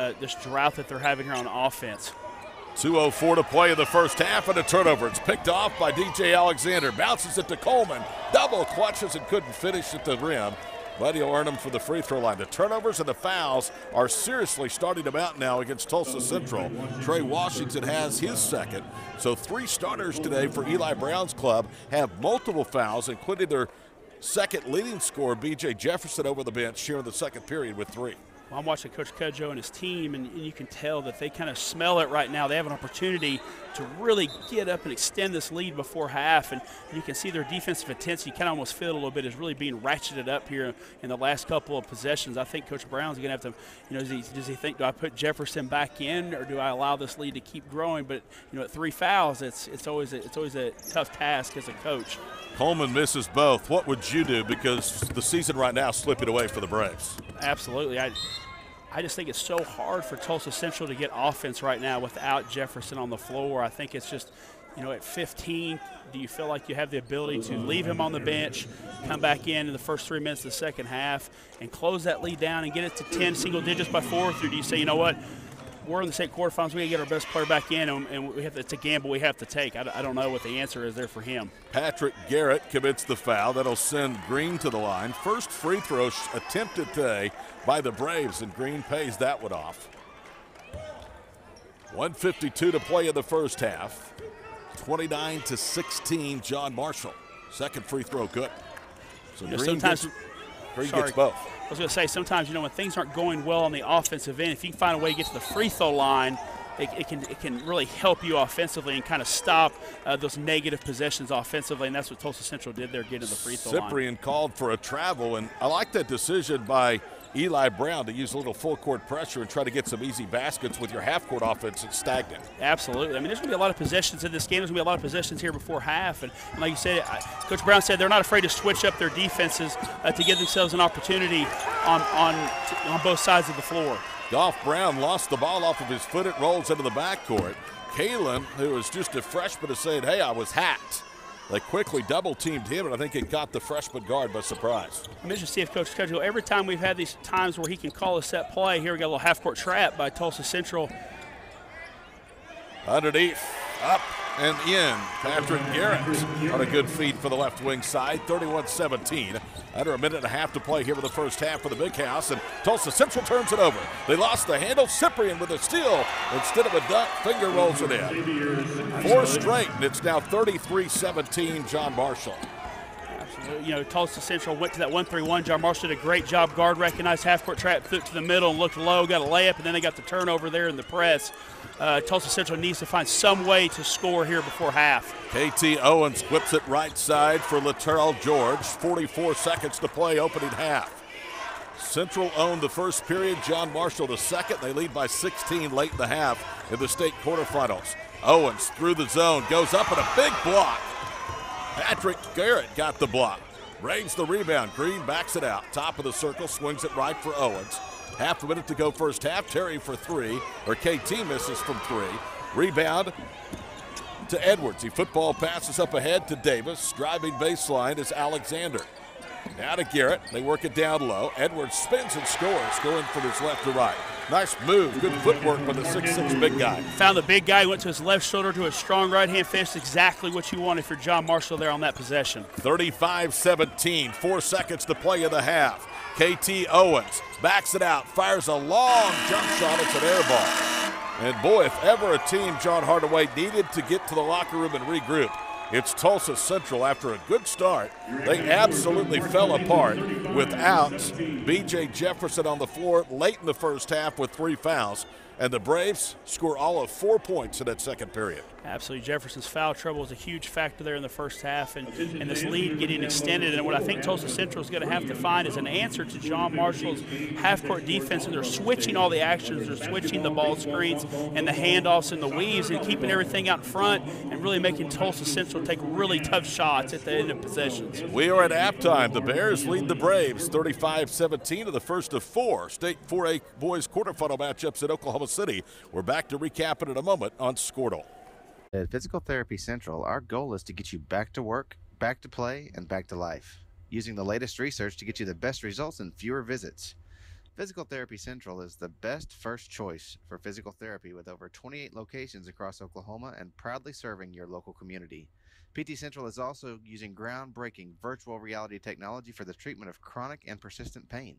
drought that they're having here on offense. 2:04 to play in the first half, and a turnover. It's picked off by DJ Alexander. Bounces it to Coleman. Double clutches and couldn't finish at the rim. But he'll earn them for the free throw line. The turnovers and the fouls are seriously starting to mount now against Tulsa Central. Trey Washington has his second. So 3 starters today for Eli Brown's club have multiple fouls, including their second leading scorer, B.J. Jefferson, over the bench here in the second period with 3. Well, I'm watching Coach Cudjoe and his team, and you can tell that they kind of smell it right now. They have an opportunity to really get up and extend this lead before half, and you can see their defensive intensity kind of almost feel a little bit is really being ratcheted up here in the last couple of possessions. I think Coach Brown's going to have to, you know, does he think, do I put Jefferson back in or do I allow this lead to keep growing? But, you know, at 3 fouls, it's always a tough task as a coach. Coleman misses both. What would you do? Because the season right now is slipping away for the Braves. Absolutely. I just think it's so hard for Tulsa Central to get offense right now without Jefferson on the floor. I think it's just, you know, at 15, do you feel like you have the ability to leave him on the bench, come back in the first 3 minutes of the second half, and close that lead down and get it to 10 single digits by 4th? Or do you say, you know what, we're in the state quarterfinals, we got to get our best player back in, and it's a gamble we have to take. I don't know what the answer is there for him. Patrick Garrett commits the foul. That'll send Green to the line. First free throw attempted today by the Braves, and Green pays that one off. 1:52 to play in the first half. 29-16, John Marshall. Second free throw good. So you know, Green gets both. I was going to say, sometimes, you know, when things aren't going well on the offensive end, if you can find a way to get to the free throw line, it can really help you offensively and kind of stop those negative possessions offensively, and that's what Tulsa Central did there, getting to the free throw line. Cyprian called for a travel, and I like that decision by Eli Brown to use a little full court pressure and try to get some easy baskets with your half court offense that's stagnant. Absolutely. I mean, there's going to be a lot of possessions in this game. There's going to be a lot of possessions here before half. And like you said, Coach Brown said they're not afraid to switch up their defenses to give themselves an opportunity on both sides of the floor. Dolph Brown lost the ball off of his foot. It rolls into the backcourt. Kalen, who is just a freshman, is saying, hey, I was hacked. They quickly double-teamed him, and I think it caught the freshman guard by surprise. I'm interested to see if Coach Cudjoe, every time we've had these times where he can call a set play, here we got a little half-court trap by Tulsa Central. Underneath, up and in. Patrick Garrett on a good feed for the left wing side, 31-17. Under a minute and a half to play here in the first half for the Big House, and Tulsa Central turns it over. They lost the handle. Cyprian with a steal. Instead of a dunk, finger rolls it in. 4 straight, and it's now 33-17, John Marshall. Absolutely. You know, Tulsa Central went to that 1-3-1. John Marshall did a great job. Guard recognized half-court trap, threw it to the middle and looked low, got a layup, and then they got the turnover there in the press. Tulsa Central needs to find some way to score here before half. KT Owens whips it right side for Latrell George. 44 seconds to play opening half. Central owned the first period. John Marshall the second. They lead by 16 late in the half in the state quarterfinals. Owens through the zone, goes up and a big block. Patrick Garrett got the block. Rains the rebound. Green backs it out. Top of the circle, swings it right for Owens. Half a minute to go first half. Terry for 3, or KT misses from 3. Rebound to Edwards. He football passes up ahead to Davis. Driving baseline is Alexander. Now to Garrett. They work it down low. Edwards spins and scores, going from his left to right. Nice move. Good footwork by the 6'6" big guy. Found the big guy, went to his left shoulder to a strong right hand finish. Exactly what you wanted for John Marshall there on that possession. 35-17. 4 seconds to play in the half. KT Owens backs it out, fires a long jump shot. It's an air ball. And boy, if ever a team John Hardaway needed to get to the locker room and regroup, it's Tulsa Central. After a good start, they absolutely fell apart without B.J. Jefferson on the floor late in the first half with 3 fouls. And the Braves score all of 4 points in that second period. Absolutely. Jefferson's foul trouble was a huge factor there in the first half, and this lead getting extended. And what I think Tulsa Central is going to have to find is an answer to John Marshall's half-court defense. And they're switching all the actions. They're switching the ball screens and the handoffs and the weaves and keeping everything out front and really making Tulsa Central take really tough shots at the end of possessions. We are at halftime. The Bears lead the Braves 35-17 to the first of 4 State 4A boys quarterfinal matchups at Oklahoma City. We're back to recap it in a moment on Squirtle. At Physical Therapy Central, our goal is to get you back to work, back to play, and back to life, using the latest research to get you the best results and fewer visits. Physical Therapy Central is the best first choice for physical therapy with over 28 locations across Oklahoma and proudly serving your local community. PT Central is also using groundbreaking virtual reality technology for the treatment of chronic and persistent pain.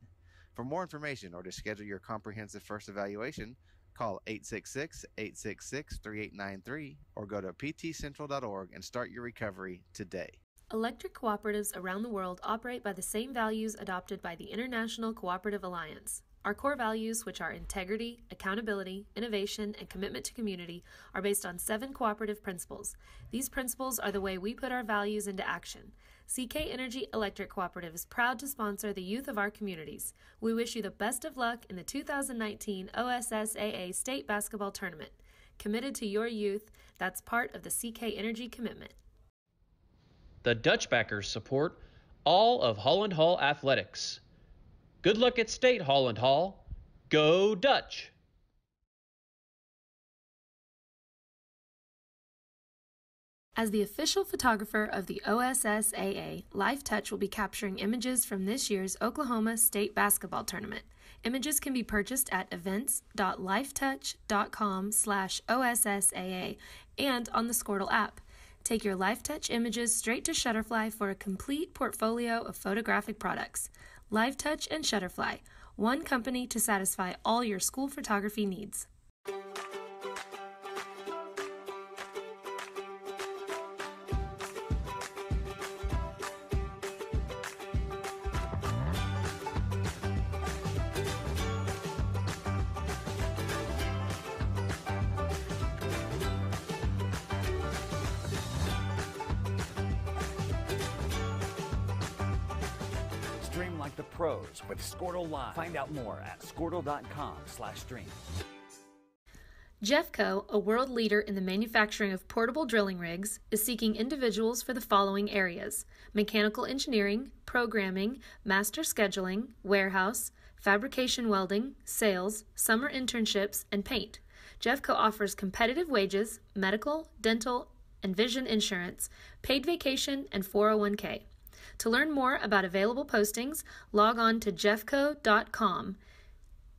For more information or to schedule your comprehensive first evaluation, call 866-866-3893 or go to ptcentral.org and start your recovery today. Electric cooperatives around the world operate by the same values adopted by the International Cooperative Alliance. Our core values, which are integrity, accountability, innovation, and commitment to community, are based on 7 cooperative principles. These principles are the way we put our values into action. CK Energy Electric Cooperative is proud to sponsor the youth of our communities. We wish you the best of luck in the 2019 OSSAA State Basketball Tournament. Committed to your youth, that's part of the CK Energy commitment. The Dutchbackers support all of Holland Hall Athletics. Good luck at State, Holland Hall. Go Dutch! As the official photographer of the OSSAA, LifeTouch will be capturing images from this year's Oklahoma State Basketball Tournament. Images can be purchased at events.lifetouch.com/OSSAA and on the Squirtle app. Take your LifeTouch images straight to Shutterfly for a complete portfolio of photographic products. LifeTouch and Shutterfly, one company to satisfy all your school photography needs. Stream like the pros with Squirtle Live. Find out more at squirtle.com/stream. Jeffco, a world leader in the manufacturing of portable drilling rigs, is seeking individuals for the following areas: mechanical engineering, programming, master scheduling, warehouse, fabrication welding, sales, summer internships, and paint. Jeffco offers competitive wages, medical, dental, and vision insurance, paid vacation, and 401k. To learn more about available postings, log on to jeffco.com.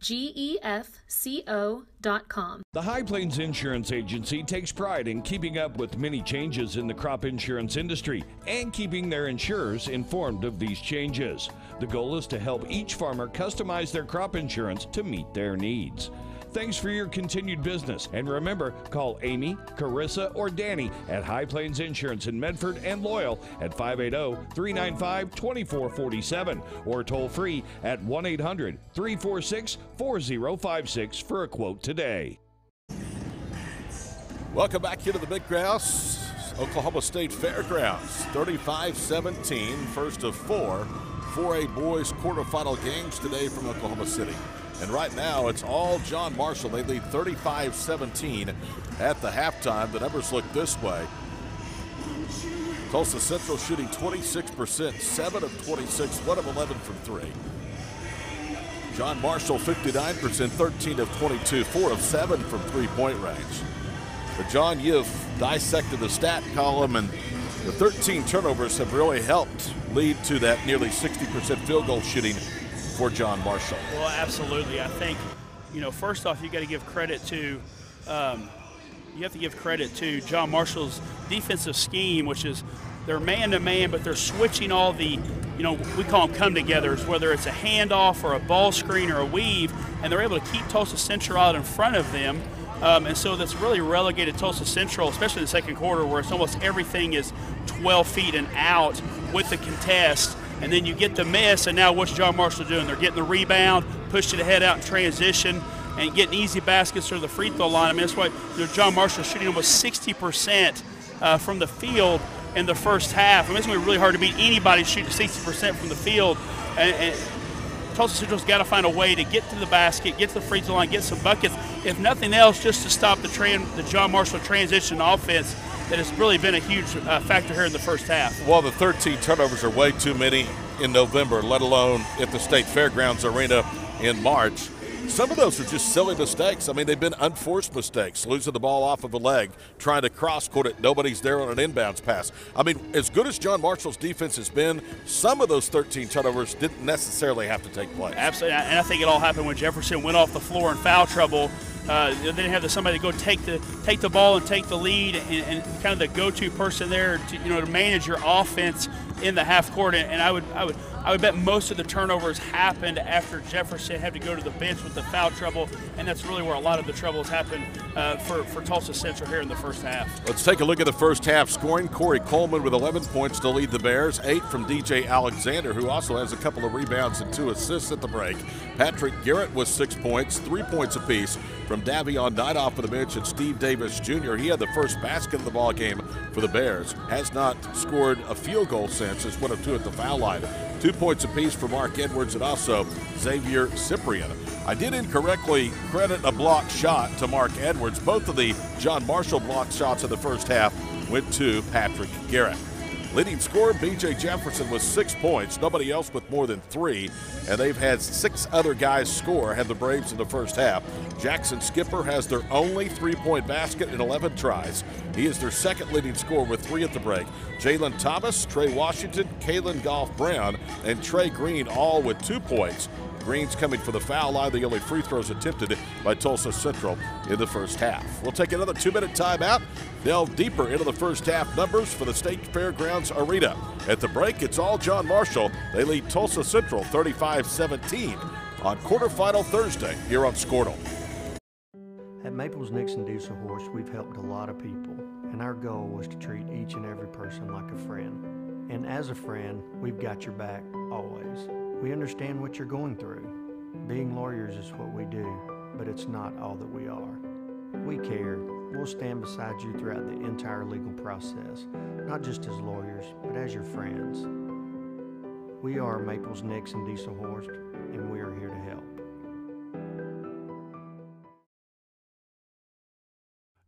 GEFCO.com. The High Plains Insurance Agency takes pride in keeping up with many changes in the crop insurance industry and keeping their insurers informed of these changes. The goal is to help each farmer customize their crop insurance to meet their needs. Thanks for your continued business. And remember, call Amy, Carissa, or Danny at High Plains Insurance in Medford and Loyal at 580-395-2447 or toll free at 1-800-346-4056 for a quote today. Welcome back here to the Big Grouse Oklahoma State Fairgrounds. 35-17, first of 4 4A boys quarterfinal games today from Oklahoma City. And right now, it's all John Marshall. They lead 35-17 at the halftime. The numbers look this way. Tulsa Central shooting 26%, 7 of 26, 1 of 11 from 3. John Marshall 59%, 13 of 22, 4 of 7 from three-point range. But John, you've dissected the stat column, and The 13 turnovers have really helped lead to that nearly 60% field goal shooting for John Marshall. Well, absolutely. I think, first off, you got to give credit to John Marshall's defensive scheme, which is they're man-to-man, but they're switching all the, we call them come-togethers, whether it's a handoff or a ball screen or a weave, and they're able to keep Tulsa Central out in front of them. And so that's really relegated Tulsa Central, especially in the second quarter, where it's almost everything is 12 feet and out with the contest. And then you get the miss, and now what's John Marshall doing? They're getting the rebound, pushing it ahead out in transition, and getting easy baskets through the free throw line. I mean, that's why John Marshall shooting almost 60% from the field in the first half. I mean, it's going to be really hard to beat anybody shooting 60% from the field. And Tulsa Central's got to find a way to get to the basket, get to the free throw line, get some buckets, if nothing else, just to stop the John Marshall transition offense that has really been a huge factor here in the first half. Well, the 13 turnovers are way too many in November, let alone at the State Fairgrounds Arena in March. Some of those are just silly mistakes. I mean, they've been unforced mistakes, losing the ball off of a leg, trying to cross-court it, nobody's there on an inbounds pass. I mean, as good as John Marshall's defense has been, some of those 13 turnovers didn't necessarily have to take place. Absolutely, and I think it all happened when Jefferson went off the floor in foul trouble. They didn't have somebody to go take the ball and take the lead, and kind of the go-to person there to manage your offense in the half court. And I would bet most of the turnovers happened after Jefferson had to go to the bench with the foul trouble, and that's really where a lot of the trouble has happened for Tulsa Central here in the first half. Let's take a look at the first half scoring. Corey Coleman with 11 points to lead the Bears, 8 from DJ Alexander, who also has a couple of rebounds and 2 assists at the break. Patrick Garrett with 6 points, 3 points apiece from Davion Knight off of the bench, and Steve Davis Jr. He had the first basket of the ball game for the Bears. Has not scored a field goal since. It's 1 of 2 at the foul line. 2 points apiece for Mark Edwards and also Xavier Cyprian. I did incorrectly credit a block shot to Mark Edwards. Both of the John Marshall block shots in the first half went to Patrick Garrett. Leading scorer, B.J. Jefferson, with 6 points. Nobody else with more than 3. And they've had 6 other guys score, had the Braves in the first half. Jackson Skipper has their only 3-point basket in 11 tries. He is their second leading scorer with 3 at the break. Jalen Thomas, Trey Washington, Kalen Golf Brown, and Trey Green all with 2 points. Green's coming for the foul line, the only free throws attempted by Tulsa Central in the first half. We'll take another 2-minute timeout, delve deeper into the first half numbers for the State Fairgrounds Arena. At the break, it's all John Marshall. They lead Tulsa Central 35-17 on quarterfinal Thursday here on Squirtle. At Maples Nixon Diesel Horse, we've helped a lot of people, and our goal was to treat each and every person like a friend. And as a friend, we've got your back always. We understand what you're going through. Being lawyers is what we do, but it's not all that we are. We care. We'll stand beside you throughout the entire legal process, not just as lawyers, but as your friends. We are Maples Nixon Diesel Horse, and we are here to help.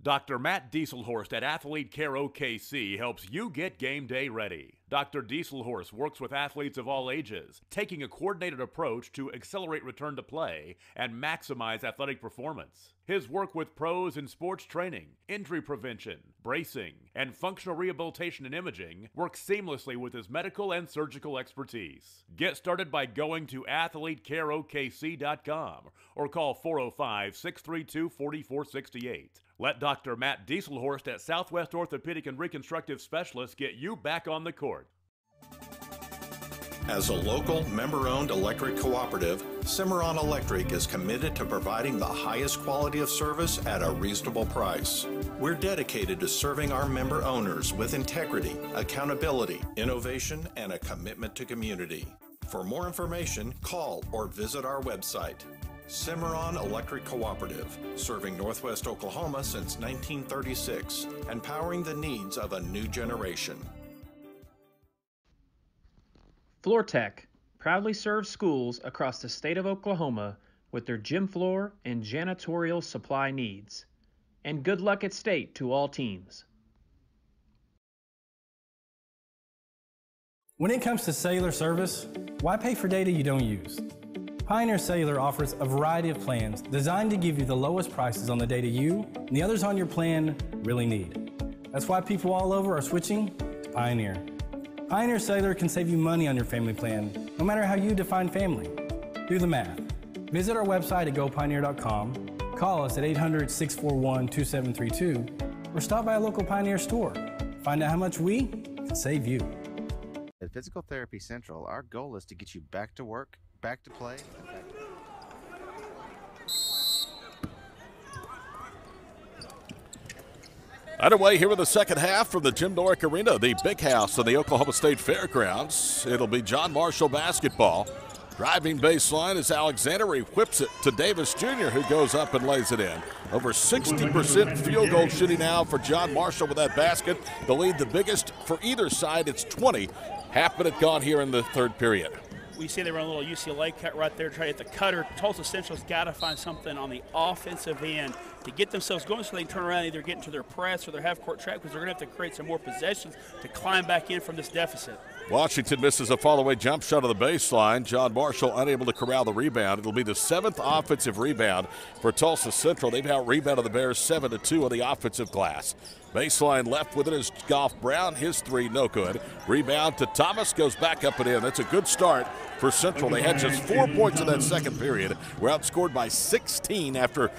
Dr. Matt Dieselhorst at Athlete Care OKC helps you get game day ready. Dr. Dieselhorst works with athletes of all ages, taking a coordinated approach to accelerate return to play and maximize athletic performance. His work with pros in sports training, injury prevention, bracing, and functional rehabilitation and imaging works seamlessly with his medical and surgical expertise. Get started by going to athletecareokc.com or call 405-632-4468. Let Dr. Matt Dieselhorst at Southwest Orthopedic and Reconstructive Specialists get you back on the court. As a local, member-owned electric cooperative, Cimarron Electric is committed to providing the highest quality of service at a reasonable price. We're dedicated to serving our member owners with integrity, accountability, innovation, and a commitment to community. For more information, call or visit our website. Cimarron Electric Cooperative, serving Northwest Oklahoma since 1936, and powering the needs of a new generation. FloorTech proudly serves schools across the state of Oklahoma with their gym floor and janitorial supply needs. And good luck at state to all teams. When it comes to cellular service, why pay for data you don't use? Pioneer Cellular offers a variety of plans designed to give you the lowest prices on the data you and the others on your plan really need. That's why people all over are switching to Pioneer. Pioneer Cellular can save you money on your family plan, no matter how you define family. Do the math. Visit our website at gopioneer.com, call us at 800-641-2732, or stop by a local Pioneer store. Find out how much we can save you. At Physical Therapy Central, our goal is to get you back to work, back to play, and back to... Underway here in the second half from the Jim Norick Arena, the big house on the Oklahoma State Fairgrounds. It'll be John Marshall basketball. Driving baseline as Alexander. He whips it to Davis Jr., who goes up and lays it in. Over 60% field goal shooting now for John Marshall with that basket. The lead, the biggest for either side. It's 20. Half minute gone here in the third period. We see they run a little UCLA cut right there, try to hit the cutter. Tulsa Central's got to find something on the offensive end to get themselves going so they can turn around and either get into their press or their half-court track, because they're going to have to create some more possessions to climb back in from this deficit. Washington misses a fall-away jump shot of the baseline. John Marshall unable to corral the rebound. It'll be the 7th offensive rebound for Tulsa Central. They've out-rebounded the Bears 7-2 on the offensive glass. Baseline left with it is Goff Brown. His three, no good. Rebound to Thomas, goes back up and in. That's a good start for Central. They had just 4 points in that second period. Were outscored by 16 after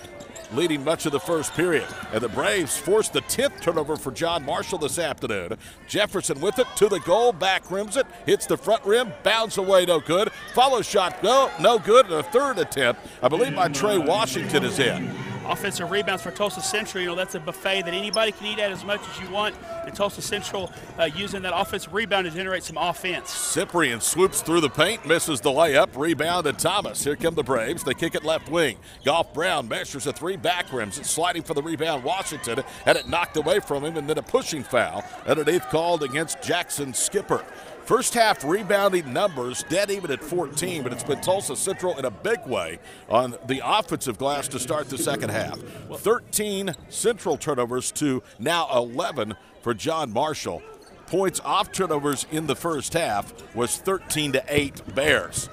leading much of the first period. And the Braves forced the 10th turnover for John Marshall this afternoon. Jefferson with it to the goal, back rims it, hits the front rim, bounds away, no good. Follow shot, no good, and a third attempt, I believe, by Trey Washington is in. Offensive rebounds for Tulsa Central, you know, that's a buffet that anybody can eat at as much as you want. And Tulsa Central using that offensive rebound to generate some offense. Cyprian swoops through the paint, misses the layup, rebound to Thomas. Here come the Braves. They kick it left wing. Goff Brown measures a three, back rims. It's sliding for the rebound. Washington had it knocked away from him, and then a pushing foul underneath called against Jackson Skipper. First half rebounding numbers dead even at 14, but it's been Tulsa Central in a big way on the offensive glass to start the second half. 13 Central turnovers to now 11 for John Marshall. Points off turnovers in the first half was 13-8 Bears.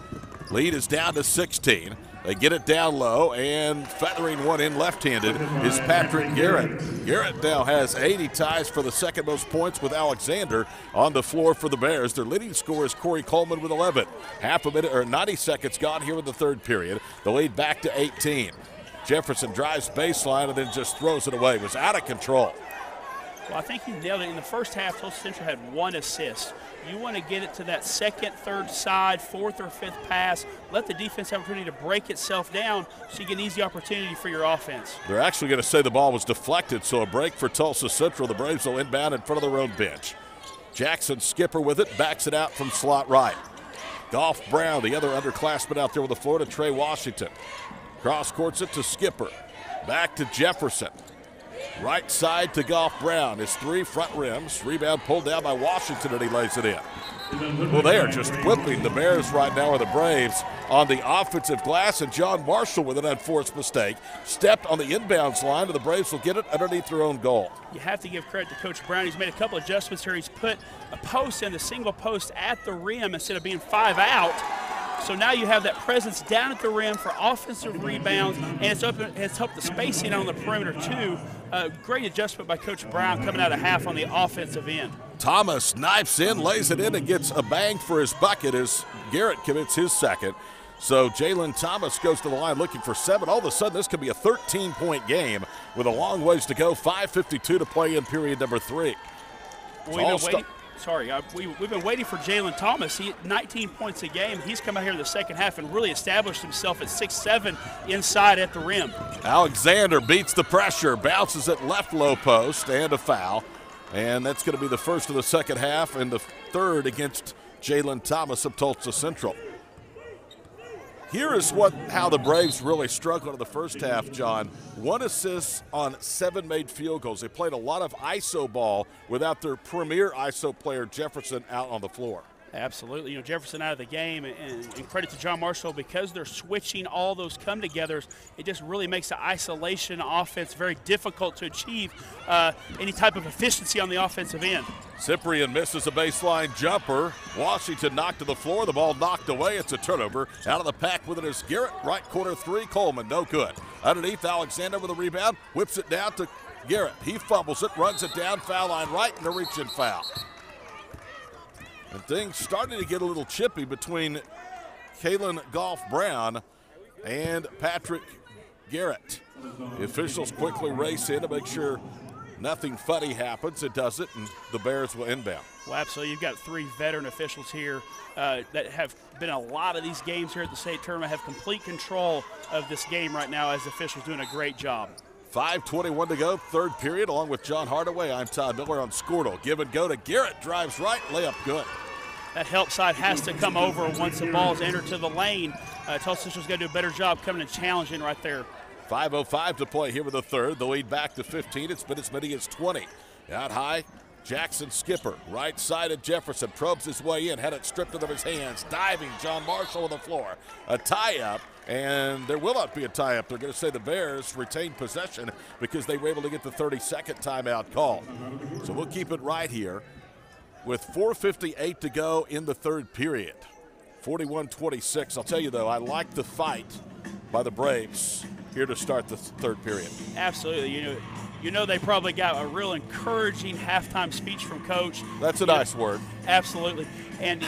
Lead is down to 16. They get it down low, and feathering one in left-handed is Patrick Garrett. Garrett now has 80 ties for the second most points with Alexander on the floor for the Bears. Their leading scorer is Corey Coleman with 11. Half a minute or 90 seconds gone here in the third period. The lead back to 18. Jefferson drives baseline and then just throws it away. It was out of control. Well, I think you nailed it. In the first half, Tulsa Central had 1 assist. You want to get it to that second, third side, fourth or fifth pass. Let the defense have an opportunity to break itself down so you get an easy opportunity for your offense. They're actually going to say the ball was deflected, so a break for Tulsa Central. The Braves will inbound in front of their own bench. Jackson Skipper with it, backs it out from slot right. Goff Brown, the other underclassman out there with the floor, to Trey Washington. Cross courts it to Skipper. Back to Jefferson. Right side to Goff Brown. His three, front rims. Rebound pulled down by Washington, and he lays it in. Well, they are just whipping the Bears right now, or the Braves, on the offensive glass, and John Marshall with an unforced mistake. Stepped on the inbounds line, and the Braves will get it underneath their own goal. You have to give credit to Coach Brown. He's made a couple adjustments here. He's put a post in, the single post at the rim instead of being 5 out. So now you have that presence down at the rim for offensive rebounds, and it's helped the spacing on the perimeter too. Great adjustment by Coach Brown coming out of half on the offensive end. Thomas knifes in, lays it in, and gets a bang for his bucket as Garrett commits his second. So Jalen Thomas goes to the line looking for 7. All of a sudden, this could be a 13-point game with a long ways to go. 5:52 to play in period number 3. We've been waiting for Jalen Thomas. He had 19 points a game. He's come out here in the second half and really established himself at 6'7" inside at the rim. Alexander beats the pressure, bounces it left low post, and a foul. And that's going to be the first of the second half and the third against Jalen Thomas of Tulsa Central. Here is how the Braves really struggled in the first half, John. 1 assist on 7 made field goals. They played a lot of ISO ball without their premier ISO player, Jefferson, out on the floor. Absolutely. You know, Jefferson out of the game, and credit to John Marshall, because they're switching all those come-togethers, it just really makes the isolation offense very difficult to achieve any type of efficiency on the offensive end. Cyprian misses a baseline jumper. Washington knocked to the floor. The ball knocked away. It's a turnover. Out of the pack with it is Garrett. Right corner 3, Coleman, no good. Underneath, Alexander with a rebound. Whips it down to Garrett. He fumbles it, runs it down, foul line right, and a reach-in foul. And things started to get a little chippy between Kalen Goff-Brown and Patrick Garrett. The officials quickly race in to make sure nothing funny happens. It doesn't, and the Bears will inbound. Well, absolutely. You've got 3 veteran officials here that have been a lot of these games here at the state tournament, have complete control of this game right now as officials doing a great job. 5:21 to go, third period. Along with John Hardaway, I'm Todd Miller on Squirtle. Give and go to Garrett, drives right, layup good. That help side has to come over once the ball is entered to the lane. Tulsa Central's got to do a better job coming and challenging right there. 5:05 to play here with the third. The lead back to 15. It's been as many as 20. Out high, Jackson Skipper, right side of Jefferson, probes his way in, had it stripped out of his hands. Diving, John Marshall on the floor. A tie-up, and there will not be a tie-up. They're going to say the Bears retained possession because they were able to get the 32nd timeout call. So we'll keep it right here with 4:58 to go in the third period. 41-26. I'll tell you, though, I like the fight by the Braves here to start the third period. Absolutely. You know they probably got a real encouraging halftime speech from Coach. That's a nice word. Absolutely. And,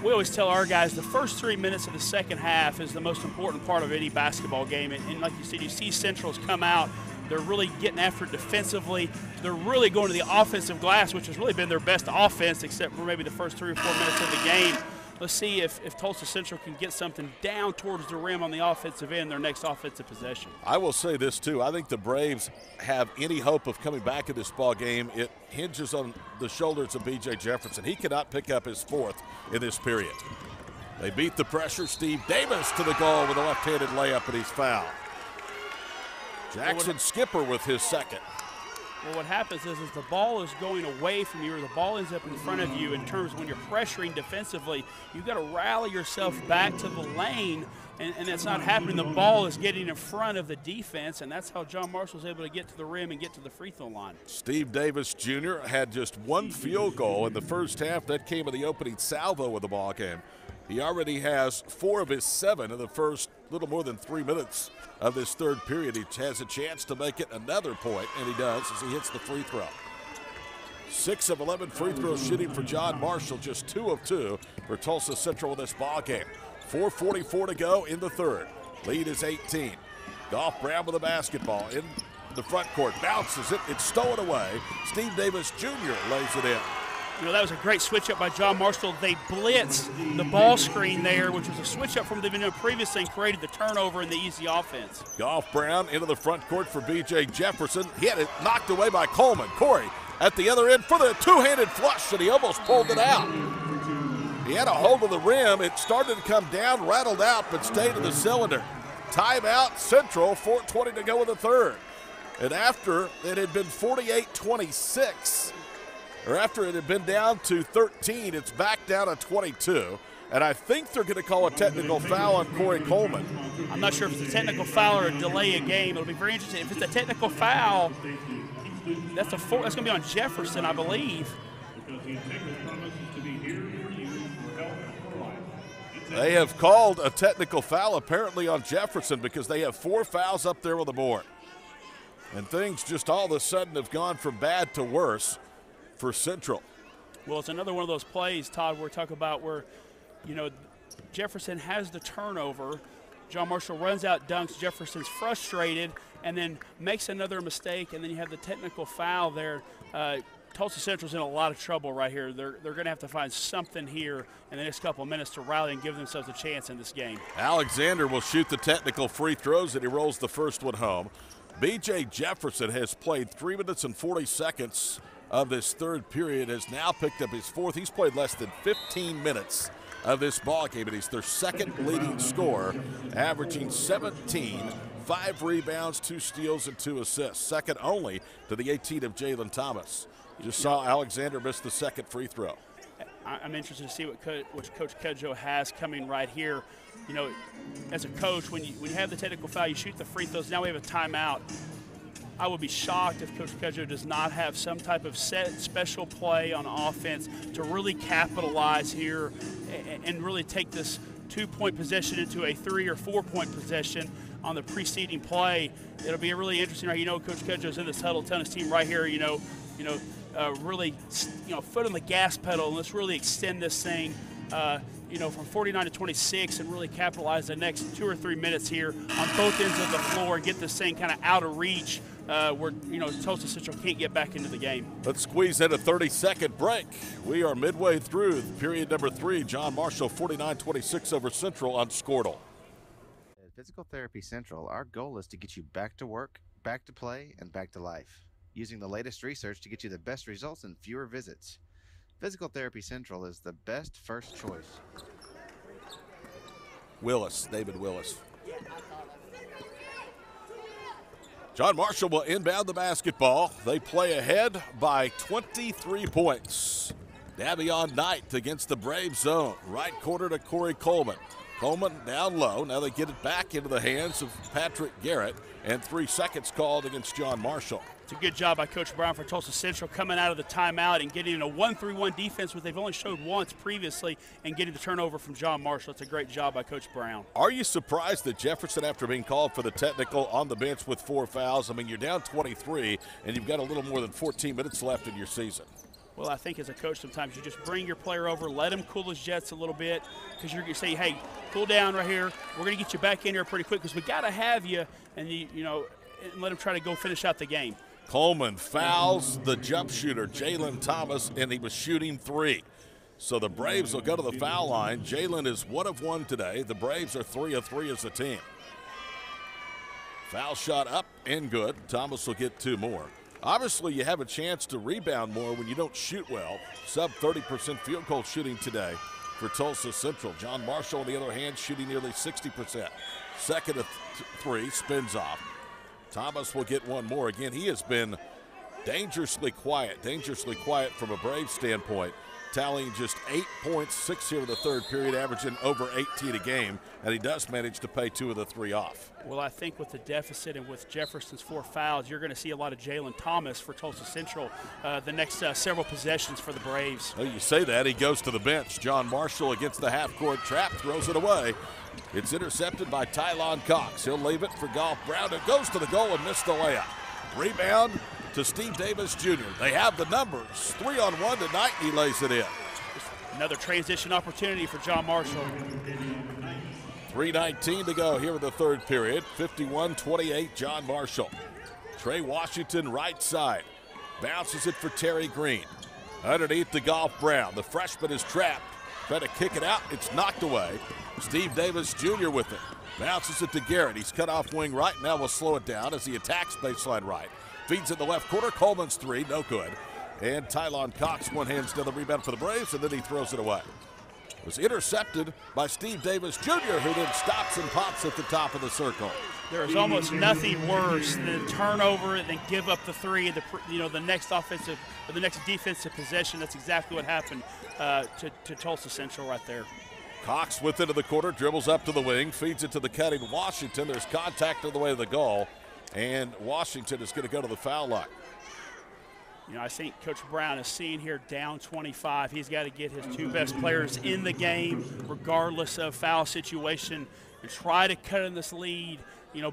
we always tell our guys the first 3 minutes of the second half is the most important part of any basketball game. And like you said, you see Central's come out. They're really getting after it defensively. They're really going to the offensive glass, which has really been their best offense except for maybe the first 3 or 4 minutes of the game. Let's see if Tulsa Central can get something down towards the rim on the offensive end, their next offensive possession. I will say this, too. I think the Braves have any hope of coming back in this ball game. It hinges on the shoulders of B.J. Jefferson. He cannot pick up his 4th in this period. They beat the pressure. Steve Davis to the goal with a left-handed layup, and he's fouled. Jackson Skipper with his 2nd. Well, what happens is the ball is going away from you, or the ball ends up in front of you. In terms of when you're pressuring defensively, you've got to rally yourself back to the lane, and that's not happening. The ball is getting in front of the defense, and that's how John Marshall was able to get to the rim and get to the free throw line. Steve Davis Jr. had just 1 field goal in the first half. That came in the opening salvo of the ball game. He already has 4 of his 7 in the first little more than 3 minutes of this third period. He has a chance to make it another point, and he does as he hits the free throw. 6 of 11 free throws shooting for John Marshall, just 2 of 2 for Tulsa Central in this ball game. 4:44 to go in the third. Lead is 18. Goff-Brown with the basketball in the front court, bounces it, it's stolen away. Steve Davis Jr. lays it in. That was a great switch up by John Marshall. They blitzed the ball screen there, which was a switch up from the previously, and created the turnover and the easy offense. Goff-Brown into the front court for B.J. Jefferson. He had it knocked away by Coleman. Corey at the other end for the two-handed flush, and he almost pulled it out. He had a hold of the rim. It started to come down, rattled out, but stayed in the cylinder. Timeout Central, 4:20 to go in the third. And after it had been 48-26, or after it had been down to 13, it's back down to 22. And I think they're going to call a technical foul on Corey Coleman. I'm not sure if it's a technical foul or a delay a game. It'll be very interesting. If it's a technical foul, that's going to be on Jefferson, I believe. They have called a technical foul apparently on Jefferson because they have 4 fouls up there on the board. And things just all of a sudden have gone from bad to worse for Central. Well, it's another one of those plays, Todd, we're talking about where, Jefferson has the turnover. John Marshall runs out, dunks. Jefferson's frustrated and then makes another mistake, and then you have the technical foul there. Tulsa Central's in a lot of trouble right here. They're going to have to find something here in the next couple of minutes to rally and give themselves a chance in this game. Alexander will shoot the technical free throws, and he rolls the first one home. B.J. Jefferson has played 3 minutes and 40 seconds of this third period, has now picked up his 4th. He's played less than 15 minutes of this ball game, and he's their 2nd leading scorer, averaging 17, 5 rebounds, 2 steals, and 2 assists, second only to the 18 of Jalen Thomas. You just saw Alexander miss the 2nd free throw. I'm interested to see what Coach Cudjoe has coming right here. As a coach, when you have the technical foul, you shoot the free throws. Now we have a timeout. I would be shocked if Coach Cudjoe does not have some type of set special play on offense to really capitalize here and really take this 2-point possession into a 3- or 4-point possession on the preceding play. It'll be really interesting. Coach Cudjoe's in this huddle telling his team right here, really, foot on the gas pedal, and let's really extend this thing, from 49 to 26 and really capitalize the next 2 or 3 minutes here on both ends of the floor and get this thing kind of out of reach where, Tulsa Central can't get back into the game. Let's squeeze in a 30-second break. We are midway through period number 3. John Marshall 49-26 over Central on Squirtle. At Physical Therapy Central, our goal is to get you back to work, back to play, and back to life, using the latest research to get you the best results and fewer visits. Physical Therapy Central is the best first choice. David Willis. John Marshall will inbound the basketball. They play ahead by 23 points. Davion Knight against the Brave zone. Right corner to Corey Coleman. Coleman down low. Now they get it back into the hands of Patrick Garrett. And 3 seconds called against John Marshall. It's a good job by Coach Brown for Tulsa Central coming out of the timeout and getting in a 1-3-1 defense, which they've only showed once previously, and getting the turnover from John Marshall. It's a great job by Coach Brown. Are you surprised that Jefferson, after being called for the technical on the bench with 4 fouls, you're down 23 and you've got a little more than 14 minutes left in your season? Well, I think as a coach sometimes you just bring your player over, let him cool his jets a little bit, because you're going to say, hey, cool down right here. We're going to get you back in here pretty quick because we got to have you, and and let him try to go finish out the game. Coleman fouls the jump shooter, Jalen Thomas, and he was shooting 3. So the Braves will go to the foul line. Jalen is 1 of 1 today. The Braves are 3 of 3 as a team. Foul shot up and good. Thomas will get 2 more. Obviously, you have a chance to rebound more when you don't shoot well. Sub 30% field goal shooting today for Tulsa Central. John Marshall, on the other hand, shooting nearly 60%. Second of 3, spins off. Thomas will get 1 more. Again, he has been dangerously quiet from a Brave standpoint, tallying just 8 points, 6 here in the third period, averaging over 18 a game, and he does manage to pay 2 of the 3 off. Well, I think with the deficit and with Jefferson's 4 fouls, you're going to see a lot of Jalen Thomas for Tulsa Central the next several possessions for the Braves. Well, you say that, he goes to the bench. John Marshall against the half-court trap, throws it away. It's intercepted by Tylon Cox. He'll leave it for Golf Brown, who goes to the goal and missed the layup. Rebound to Steve Davis Jr. They have the numbers. 3-on-1 tonight, and he lays it in. Another transition opportunity for John Marshall. 3:19 to go here in the third period. 51-28, John Marshall. Trey Washington, right side. Bounces it for Terry Green. Underneath to Golf Brown. The freshman is trapped. Trying to kick it out. It's knocked away. Steve Davis Jr. with it. Bounces it to Garrett. He's cut off wing right. Now we'll slow it down as he attacks baseline right. Feeds in the left corner. Coleman's 3, no good. And Tylon Cox one-hands down the rebound for the Braves, and then he throws it away. It was intercepted by Steve Davis Jr., who then stops and pops at the top of the circle. There is almost nothing worse than turnover and then give up the 3. The next offensive or the next defensive possession. That's exactly what happened to Tulsa Central right there. Cox with it to the corner, dribbles up to the wing, feeds it to the cutting Washington. There's contact on the way of the goal, and Washington is going to go to the foul line. I think Coach Brown is seeing here down 25. He's got to get his 2 best players in the game, regardless of foul situation, and try to cut in this lead,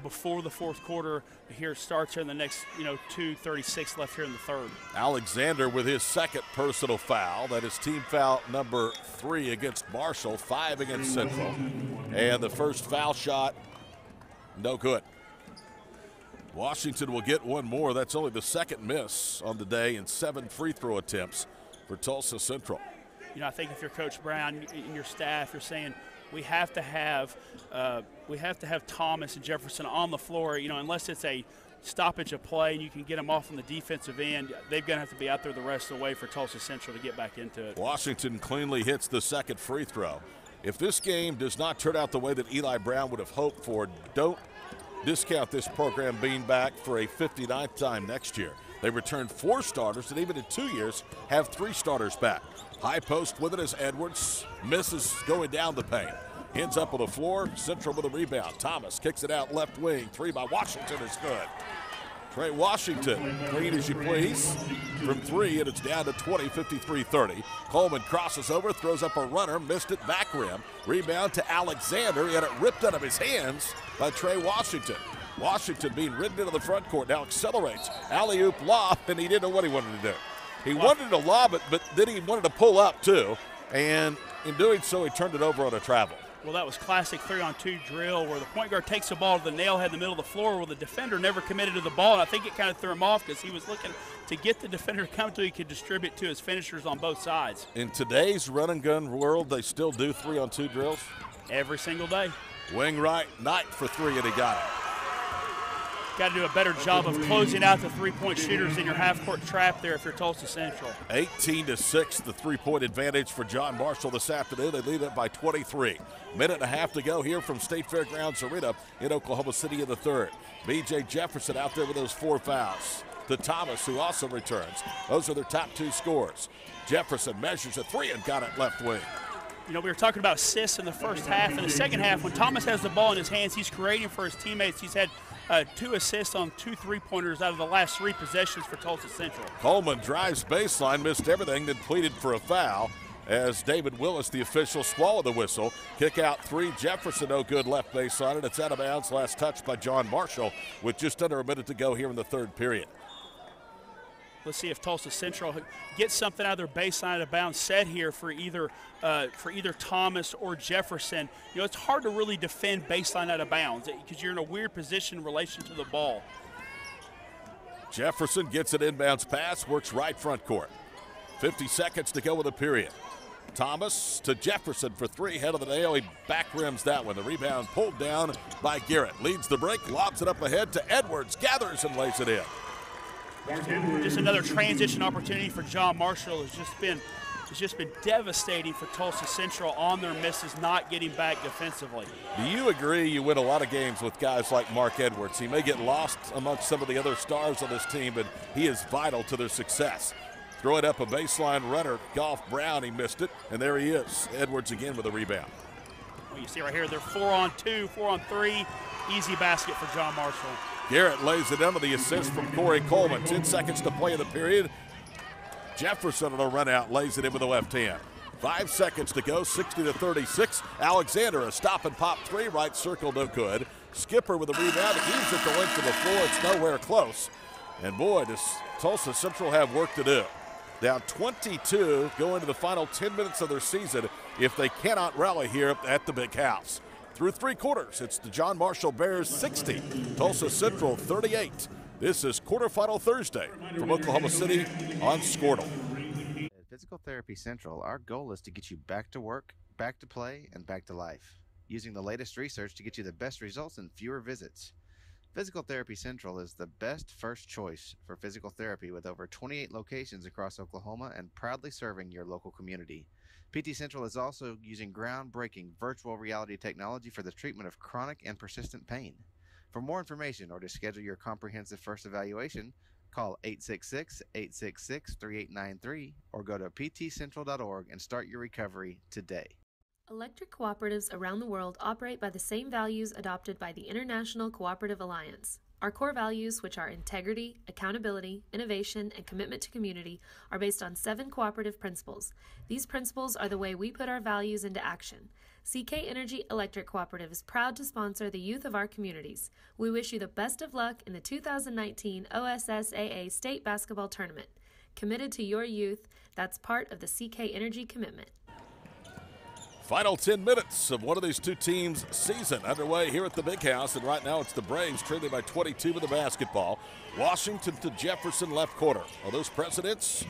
before the fourth quarter here starts here in the next, 2:36 left here in the third. Alexander with his second personal foul. That is team foul number 3 against Marshall, 5 against Central. And the first foul shot, no good. Washington will get 1 more. That's only the second miss on the day in 7 free throw attempts for Tulsa Central. I think if you're Coach Brown and your staff, you're saying we have to have Thomas and Jefferson on the floor. Unless it's a stoppage of play and you can get them off on the defensive end, they're going to have to be out there the rest of the way for Tulsa Central to get back into it. Washington cleanly hits the second free throw. If this game does not turn out the way that Eli Brown would have hoped for, don't discount this program being back for a 59th time next year. They returned 4 starters, and even in 2 years have 3 starters back. High post with it as Edwards misses going down the paint. Ends up on the floor. Central with a rebound. Thomas kicks it out left wing. 3 by Washington is good. Trey Washington, clean as you please from 3, and it's down to 20, 53-30. Coleman crosses over, throws up a runner, missed it, back rim. Rebound to Alexander. He had it ripped out of his hands by Trey Washington. Washington being ridden into the front court, now accelerates. Alley-oop lob, and he didn't know what he wanted to do. He wanted to lob it, but then he wanted to pull up too. And in doing so, he turned it over on a travel. Well, that was classic 3-on-2 drill where the point guard takes the ball to the nail-head in the middle of the floor where the defender never committed to the ball, and I think it kind of threw him off because he was looking to get the defender to come to he could distribute to his finishers on both sides. In today's run-and-gun world, they still do 3-on-2 drills? Every single day. Wing right, Knight for three, and he got it. Got to do a better job of closing out the three-point shooters in your half-court trap there if you're Tulsa Central. 18-6, the three-point advantage for John Marshall this afternoon. They lead it by 23. Minute and a half to go here from State Fairgrounds Arena in Oklahoma City in the third. B.J. Jefferson out there with those 4 fouls. To Thomas, who also returns. Those are their top 2 scores. Jefferson measures a 3 and got it left wing. You know, we were talking about assists in the first half. In the second half, when Thomas has the ball in his hands, he's creating for his teammates. He's had 2 assists on 2 3-pointers out of the last 3 possessions for Tulsa Central. Coleman drives baseline, missed everything, then pleaded for a foul as David Willis, the official, swallowed the whistle. Kick out 3, Jefferson no good left baseline, and it's out of bounds. Last touch by John Marshall with just under a minute to go here in the third period. Let's see if Tulsa Central gets something out of their baseline out of bounds set here for either Thomas or Jefferson. You know, it's hard to really defend baseline out of bounds because you're in a weird position in relation to the ball. Jefferson gets an inbounds pass, works right front court. 50 seconds to go with the period. Thomas to Jefferson for 3, head of the nail. He back rims that one. The rebound pulled down by Garrett. Leads the break, lobs it up ahead to Edwards, gathers and lays it in. Just another transition opportunity for John Marshall. It's just been devastating for Tulsa Central on their misses, not getting back defensively. Do you agree you win a lot of games with guys like Mark Edwards? He may get lost amongst some of the other stars on this team, but he is vital to their success. Throw it up a baseline runner, Golf Brown, he missed it, and there he is. Edwards again with a rebound. Well, you see right here, they're 4-on-2, 4-on-3. Easy basket for John Marshall. Garrett lays it under the assist from Corey Coleman. 10 seconds to play in the period. Jefferson on a run out, lays it in with the left hand. 5 seconds to go, 60-36. Alexander, a stop and pop 3, right circle, no good. Skipper with a rebound, heaves it the length of the floor. It's nowhere close. And boy, does Tulsa Central have work to do. Down 22, going to the final 10 minutes of their season if they cannot rally here at the Big House. Through 3 quarters, it's the John Marshall Bears 60, Tulsa Central 38. This is Quarterfinal Thursday from Oklahoma City on Squirtle. At Physical Therapy Central, our goal is to get you back to work, back to play, and back to life, using the latest research to get you the best results and fewer visits. Physical Therapy Central is the best first choice for physical therapy with over 28 locations across Oklahoma and proudly serving your local community. PT Central is also using groundbreaking virtual reality technology for the treatment of chronic and persistent pain. For more information or to schedule your comprehensive first evaluation, call 866-866-3893 or go to ptcentral.org and start your recovery today. Electric cooperatives around the world operate by the same values adopted by the International Cooperative Alliance. Our core values, which are integrity, accountability, innovation, and commitment to community, are based on 7 cooperative principles. These principles are the way we put our values into action. CK Energy Electric Cooperative is proud to sponsor the youth of our communities. We wish you the best of luck in the 2019 OSSAA State Basketball Tournament. Committed to your youth, that's part of the CK Energy commitment. Final 10 minutes of one of these two teams' season underway here at the Big House, and right now it's the Braves trailing by 22 with the basketball. Washington to Jefferson left corner. Are those Presidents?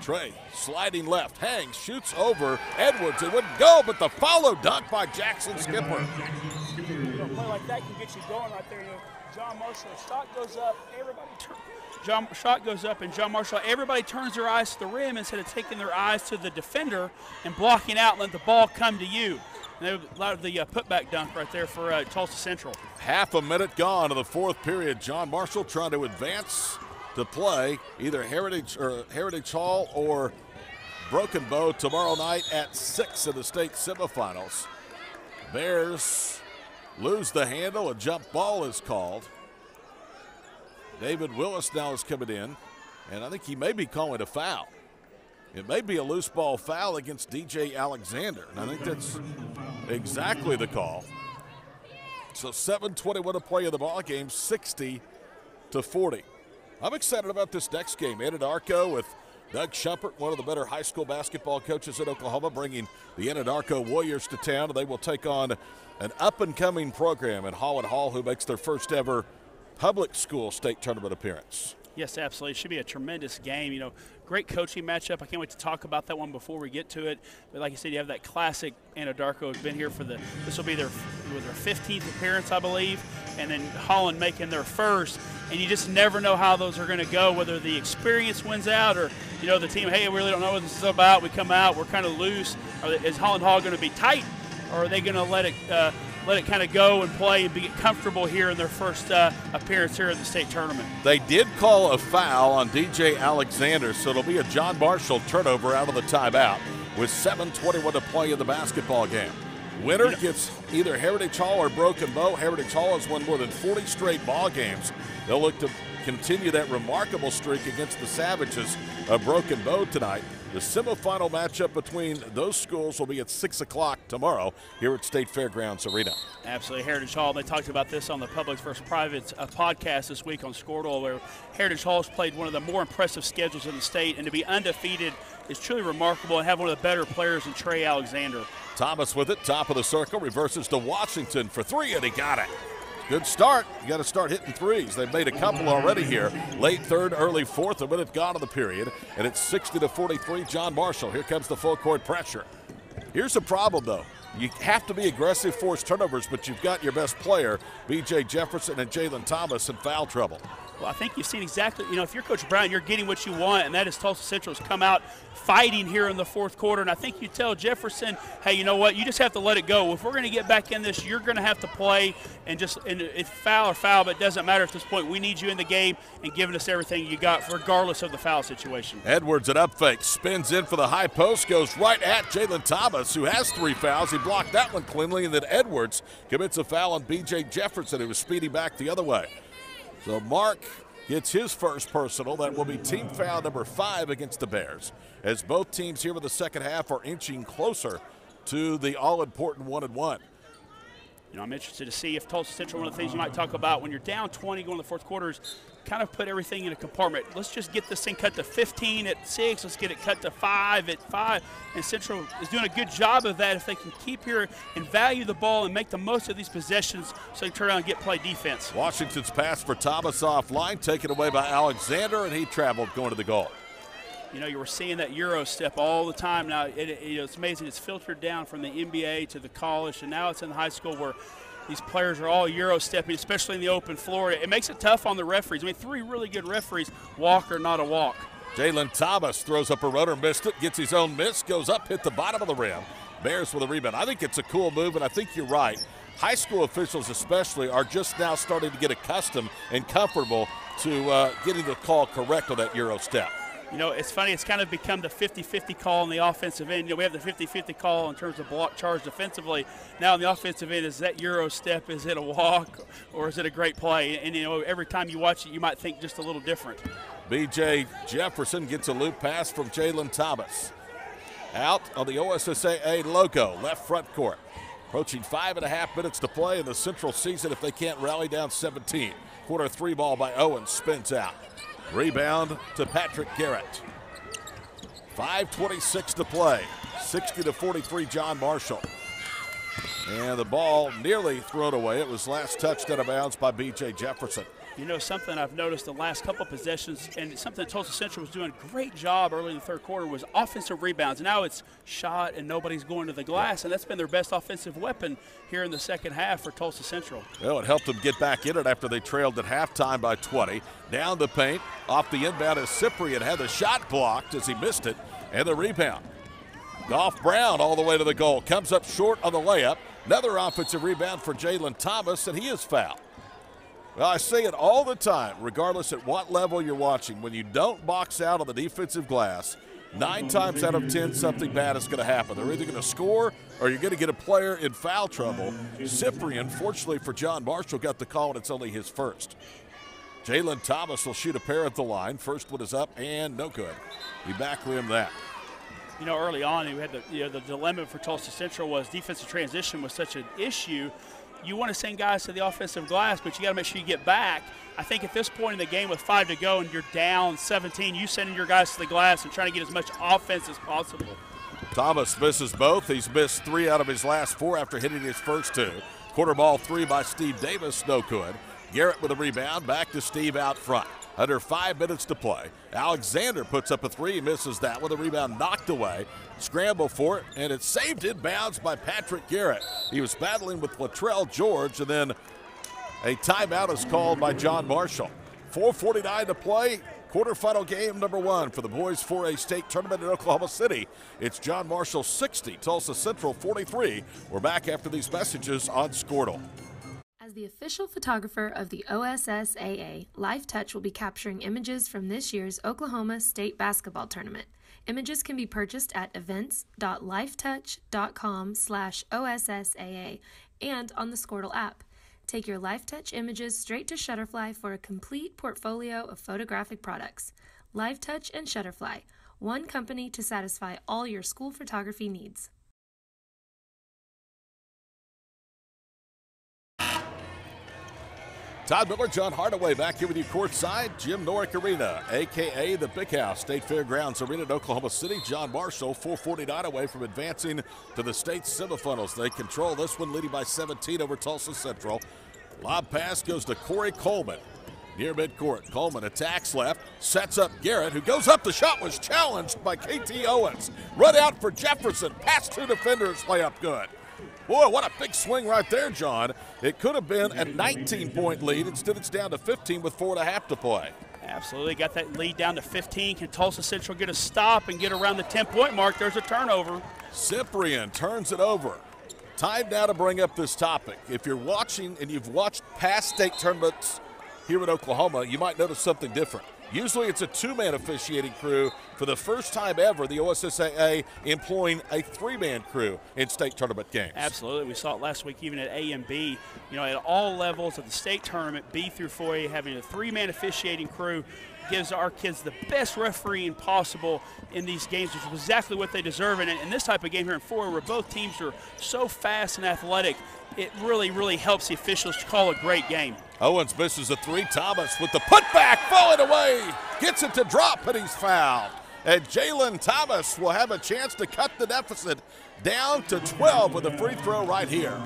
Trey sliding left, hangs, shoots over Edwards. It wouldn't go, but the follow dunk by Jackson Skipper. A play like that can get you going right there. You know, John Marshall, shot goes up, and John Marshall, everybody turns their eyes to the rim instead of taking their eyes to the defender and blocking out and let the ball come to you. And a lot of the putback dunk right there for Tulsa Central. Half a minute gone to the fourth period. John Marshall trying to advance to play either Heritage Hall or Broken Bow tomorrow night at 6 in the state semifinals. Bears lose the handle. A jump ball is called. David Willis now is coming in, and I think he may be calling a foul. It may be a loose ball foul against DJ Alexander, and I think that's exactly the call. So 7:21 to play in the ball game, 60-40. I'm excited about this next game. Anadarko with Doug Shumpert, one of the better high school basketball coaches in Oklahoma, bringing the Anadarko Warriors to town. They will take on an up-and-coming program in Holland Hall, who makes their first ever public school state tournament appearance. Yes, absolutely. It should be a tremendous game. You know, great coaching matchup. I can't wait to talk about that one before we get to it. But like you said, you have that classic Anadarko has been here for this will be their 15th appearance, I believe, and then Holland making their first. And you just never know how those are going to go, whether the experience wins out or, you know, the team, hey, we really don't know what this is about. We come out, we're kind of loose. Is Holland Hall going to be tight, or are they going to let it kind of go and play and be comfortable here in their first appearance here at the state tournament? They did call a foul on DJ Alexander, so it'll be a John Marshall turnover out of the timeout with 7:21 to play in the basketball game. Winner gets either Heritage Hall or Broken Bow. Heritage Hall has won more than 40 straight ball games. They'll look to continue that remarkable streak against the Savages of Broken Bow tonight. The semifinal matchup between those schools will be at 6 o'clock tomorrow here at State Fairgrounds Arena. Absolutely. Heritage Hall, they talked about this on the Public vs. Private podcast this week on Squirtle, where Heritage Hall's played one of the more impressive schedules in the state, and to be undefeated is truly remarkable and have one of the better players in Trey Alexander. Thomas with it, top of the circle, reverses to Washington for three, and he got it. Good start. You got to start hitting threes. They've made a couple already here. Late third, early fourth, a minute gone in the period, and it's 60-43. John Marshall. Here comes the full court pressure. Here's the problem, though. You have to be aggressive, force turnovers, but you've got your best player, B.J. Jefferson and Jalen Thomas, in foul trouble. Well, I think you've seen exactly, you know, if you're Coach Brown, you're getting what you want, and that is Tulsa Central's come out fighting here in the fourth quarter. And I think you tell Jefferson, hey, you know what, you just have to let it go. If we're going to get back in this, you're going to have to play, and it's foul or foul, but it doesn't matter at this point. We need you in the game and giving us everything you got, regardless of the foul situation. Edwards, an up fake, spins in for the high post, goes right at Jalen Thomas, who has 3 fouls. He blocked that one cleanly, and then Edwards commits a foul on B.J. Jefferson, who was speeding back the other way. So Mark gets his first personal. That will be team foul number 5 against the Bears, as both teams here in the second half are inching closer to the all-important 1-1. You know, I'm interested to see if Tulsa Central, one of the things you might talk about when you're down 20 going to the fourth quarter, is kind of put everything in a compartment. Let's just get this thing cut to 15 at 6. Let's get it cut to 5 at 5. And Central is doing a good job of that if they can keep here and value the ball and make the most of these possessions so they can turn around and get play defense. Washington's pass for Thomas offline, taken away by Alexander, and he traveled going to the goal. You know, you were seeing that Euro step all the time. Now, it's amazing. It's filtered down from the NBA to the college, and now it's in the high school where these players are all Euro stepping, especially in the open floor. It makes it tough on the referees. I mean, 3 really good referees, walk or not a walk. Jalen Thomas throws up a runner, missed it, gets his own miss, goes up, hit the bottom of the rim. Bears with a rebound. I think it's a cool move, and I think you're right. High school officials especially are just now starting to get accustomed and comfortable to getting the call correct on that Euro step. You know, it's funny, it's kind of become the 50-50 call on the offensive end. You know, we have the 50-50 call in terms of block charge defensively. Now on the offensive end, is that Euro step, is it a walk, or is it a great play? And, you know, every time you watch it, you might think just a little different. B.J. Jefferson gets a loop pass from Jalen Thomas. Out on the OSSAA logo, left front court. Approaching 5.5 minutes to play in the Central season if they can't rally down 17. Quarter 3 ball by Owens, spins out. Rebound to Patrick Garrett. 5:26 to play. 60-43 John Marshall. And the ball nearly thrown away. It was last touched out of bounds by B.J. Jefferson. You know, something I've noticed the last couple of possessions, and something Tulsa Central was doing a great job early in the third quarter, was offensive rebounds. Now it's shot and nobody's going to the glass, and that's been their best offensive weapon here in the second half for Tulsa Central. Well, it helped them get back in it after they trailed at halftime by 20. Down the paint, off the inbound as Cyprian had the shot blocked as he missed it, and the rebound. Goff Brown all the way to the goal. Comes up short on the layup. Another offensive rebound for Jalen Thomas, and he is fouled. Well, I say it all the time, regardless at what level you're watching. When you don't box out on the defensive glass, 9 times out of 10, something bad is going to happen. They're either going to score or you're going to get a player in foul trouble. Cyprian, fortunately for John Marshall, got the call, and it's only his first. Jalen Thomas will shoot a pair at the line. First one is up and no good. He back rimmed that. You know, early on, we had the dilemma for Tulsa Central was defensive transition was such an issue. you want to send guys to the offensive glass, but you got to make sure you get back. I think at this point in the game with 5 to go and you're down 17, you sending your guys to the glass and trying to get as much offense as possible. Thomas misses both. He's missed 3 out of his last 4 after hitting his first 2. Quarter ball 3 by Steve Davis, no good. Garrett with a rebound, back to Steve out front. Under 5 minutes to play. Alexander puts up a 3, misses that with a rebound knocked away. Scramble for it, and it's saved inbounds by Patrick Garrett. He was battling with Latrell George, and then a timeout is called by John Marshall. 4:49 to play. Quarterfinal game number 1 for the boys 4A state tournament in Oklahoma City. It's John Marshall 60, Tulsa Central 43. We're back after these messages on Squirtle. As the official photographer of the OSSAA, LifeTouch will be capturing images from this year's Oklahoma State Basketball Tournament. Images can be purchased at events.lifetouch.com/OSSAA and on the Squirtle app. Take your LifeTouch images straight to Shutterfly for a complete portfolio of photographic products. LifeTouch and Shutterfly, one company to satisfy all your school photography needs. Todd Miller, John Hardaway back here with you courtside. Jim Norick Arena, a.k.a. the Big House State Fairgrounds Arena in Oklahoma City. John Marshall, 4:49 away from advancing to the state semifinals. They control this one, leading by 17 over Tulsa Central. Lob pass goes to Corey Coleman. Near midcourt, Coleman attacks left, sets up Garrett, who goes up. The shot was challenged by KT Owens. Run out for Jefferson. Past 2 defenders, layup good. Boy, what a big swing right there, John. It could have been a 19-point lead. Instead, it's down to 15 with 4.5 to play. Absolutely. Got that lead down to 15. Can Tulsa Central get a stop and get around the 10-point mark? There's a turnover. Cyprian turns it over. Time now to bring up this topic. If you're watching and you've watched past state tournaments here in Oklahoma, you might notice something different. Usually it's a 2-man officiating crew. For the first time ever, the OSSAA employing a 3-man crew in state tournament games. Absolutely. We saw it last week even at A and B. You know, at all levels of the state tournament, B through 4A, having a 3-man officiating crew gives our kids the best refereeing possible in these games, which is exactly what they deserve. And in this type of game here in 4A, where both teams are so fast and athletic, it really, really helps the officials to call a great game. Owens misses a 3. Thomas with the putback, falling away. Gets it to drop, and he's fouled. And Jalen Thomas will have a chance to cut the deficit down to 12 with a free throw right here.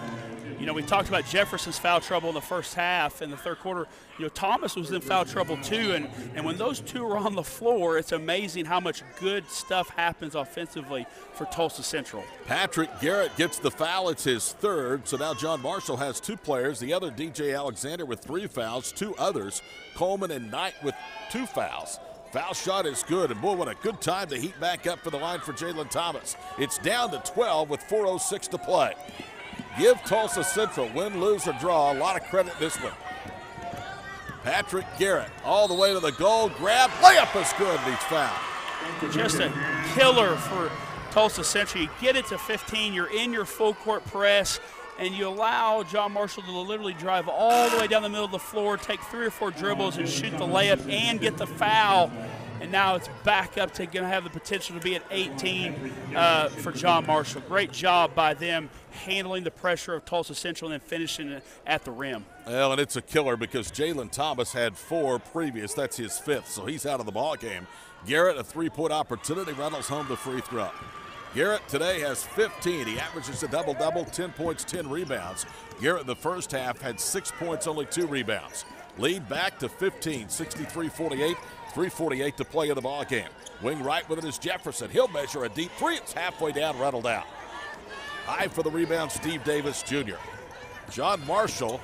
You know, we talked about Jefferson's foul trouble in the first half. In the third quarter, you know, Thomas was in foul trouble too. And when those two are on the floor, it's amazing how much good stuff happens offensively for Tulsa Central. Patrick Garrett gets the foul. It's his 3rd. So now John Marshall has 2 players. The other, DJ Alexander, with 3 fouls. 2 others, Coleman and Knight, with 2 fouls. Foul shot is good, and boy, what a good time to heat back up for the line for Jalen Thomas. It's down to 12 with 4:06 to play. Give Tulsa Central, win, lose, or draw, a lot of credit this one. Patrick Garrett all the way to the goal, grab, layup is good, and he's fouled. Just a killer for Tulsa Central. You get it to 15, you're in your full court press, and you allow John Marshall to literally drive all the way down the middle of the floor, take 3 or 4 dribbles and shoot the layup and get the foul. And now it's back up to going to have the potential to be at 18 for John Marshall. Great job by them handling the pressure of Tulsa Central and then finishing it at the rim. Well, and it's a killer because Jalen Thomas had 4 previous. That's his 5th, so he's out of the ball game. Garrett, a 3-point opportunity, rattles home the free throw. Garrett today has 15. He averages a double-double, 10 points, 10 rebounds. Garrett in the first half had 6 points, only 2 rebounds. Lead back to 15, 63-48, 3:48 to play in the ball game. Wing right with it is Jefferson. He'll measure a deep 3. It's halfway down, rattled out. High for the rebound, Steve Davis Jr. John Marshall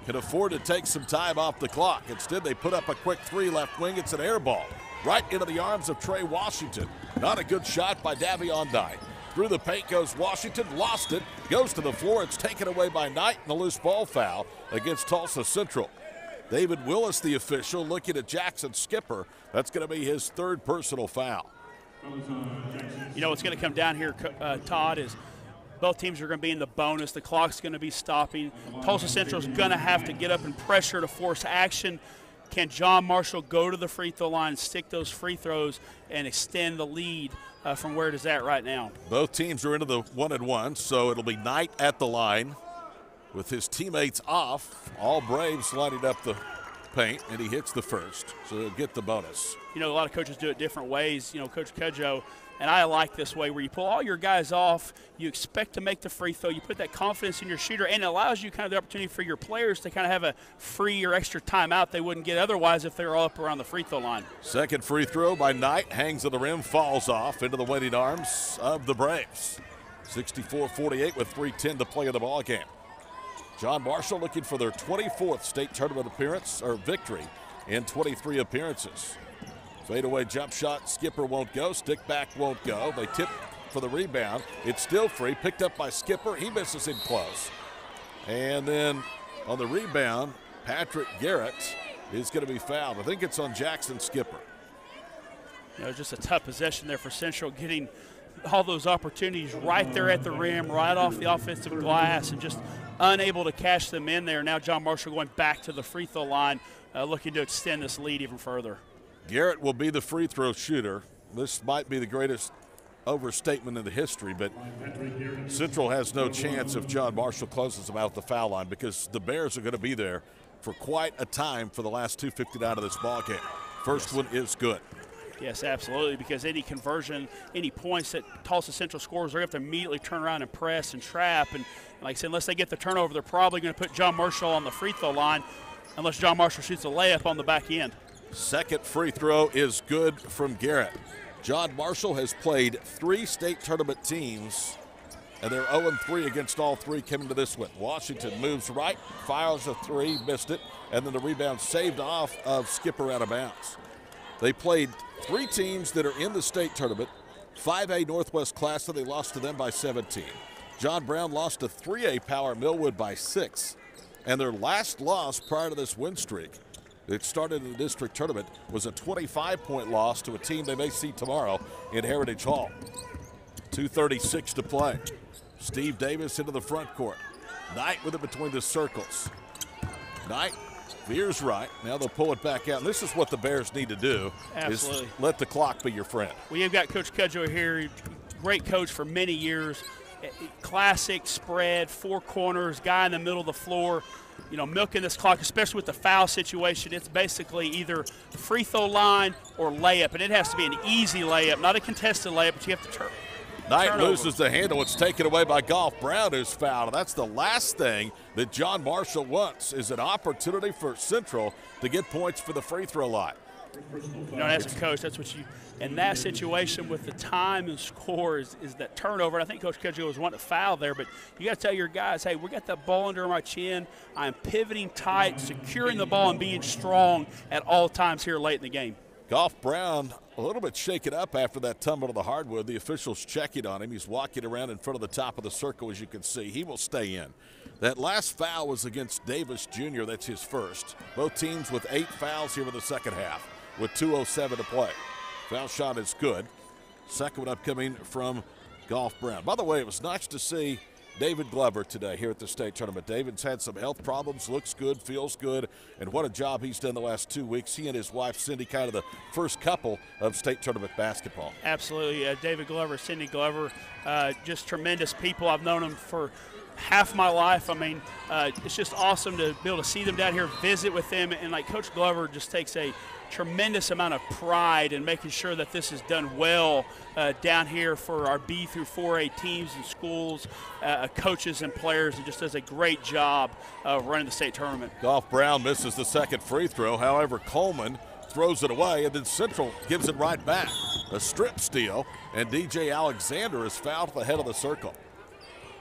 can afford to take some time off the clock. Instead, they put up a quick 3 left wing. It's an air ball right into the arms of Trey Washington. Not a good shot by Davion Knight. Through the paint goes Washington, lost it, goes to the floor. It's taken away by Knight, and a loose ball foul against Tulsa Central. David Willis, the official, looking at Jackson Skipper. That's going to be his 3rd personal foul. You know what's going to come down here, Todd, is both teams are going to be in the bonus. The clock's going to be stopping. Tulsa Central's going to have to get up and pressure to force action. Can John Marshall go to the free throw line, stick those free throws, and extend the lead from where it is at right now? Both teams are into the 1-and-1, so it'll be Knight at the line. with his teammates off. All Braves lining up the paint, and he hits the first, so he'll get the bonus. You know, a lot of coaches do it different ways. You know, Coach Cudjoe, and I like this way where you pull all your guys off, you expect to make the free throw, you put that confidence in your shooter, and it allows you kind of the opportunity for your players to kind of have a free or extra timeout they wouldn't get otherwise if they were all up around the free throw line. Second free throw by Knight, hangs at the rim, falls off into the waiting arms of the Braves. 64-48 with 3:10 to play in the ball game. John Marshall looking for their 24th state tournament appearance or victory in 23 appearances. Fadeaway jump shot, Skipper won't go, stick back won't go. They tip for the rebound. It's still free, picked up by Skipper. He misses in close. And then on the rebound, Patrick Garrett is going to be fouled. I think it's on Jackson Skipper. You know, just a tough possession there for Central, getting all those opportunities right there at the rim, right off the offensive glass, and just unable to cash them in there. Now John Marshall going back to the free throw line, looking to extend this lead even further. Garrett will be the free throw shooter. This might be the greatest overstatement in the history, but Central has no chance if John Marshall closes them out at the foul line because the Bears are going to be there for quite a time for the last 2:59 of this ball game. First one is good. Yes, absolutely, because any conversion, any points that Tulsa Central scores, they're going to have to immediately turn around and press and trap. And like I said, unless they get the turnover, they're probably going to put John Marshall on the free throw line unless John Marshall shoots a layup on the back end. Second free throw is good from Garrett. John Marshall has played 3 state tournament teams, and they're 0-3 against all 3 coming to this one. Washington moves right, fires a 3, missed it, and then the rebound saved off of Skipper out of bounds. They played 3 teams that are in the state tournament. 5A Northwest Class, they lost to them by 17. John Brown lost to 3A Power Millwood by 6. And their last loss prior to this win streak, that started in the district tournament, was a 25-point loss to a team they may see tomorrow in Heritage Hall. 2:36 to play. Steve Davis into the front court. Knight with it between the circles. Knight veers right. Now they'll pull it back out. And this is what the Bears need to do. Absolutely. Is let the clock be your friend. Well, you've got Coach Cudjoe here, great coach for many years. Classic spread, 4 corners, guy in the middle of the floor. You know, milking this clock, especially with the foul situation. It's basically either free throw line or layup, and it has to be an easy layup, not a contested layup, but you have to turn. Knight loses the handle. It's taken away by Golf Brown, who's fouled. That's the last thing that John Marshall wants, is an opportunity for Central to get points for the free throw line. You know, as a coach, that's what you – in that situation with the time and score is that turnover. And I think Coach Cudjoe was wanting to foul there, but you got to tell your guys, hey, we got that ball under my chin. I'm pivoting tight, securing the ball, and being strong at all times here late in the game. Golf Brown a little bit shaken up after that tumble to the hardwood. The officials checking on him. He's walking around in front of the top of the circle, as you can see. He will stay in. That last foul was against Davis Jr. That's his first. Both teams with 8 fouls here in the second half with 2:07 to play. Foul shot is good. Second one upcoming from Golf Brown. By the way, it was nice to see David Glover today here at the state tournament. David's had some health problems, looks good, feels good, and what a job he's done the last 2 weeks. He and his wife, Cindy, kind of the first couple of state tournament basketball. Absolutely. David Glover, Cindy Glover, just tremendous people. I've known them for half my life. I mean, it's just awesome to be able to see them down here, visit with them, and like Coach Glover just takes a tremendous amount of pride in making sure that this is done well down here for our B through 4A teams and schools, coaches and players, and just does a great job of running the state tournament. Golf Brown misses the second free throw. However, Coleman throws it away, and then Central gives it right back. A strip steal, and DJ Alexander is fouled at the head of the circle.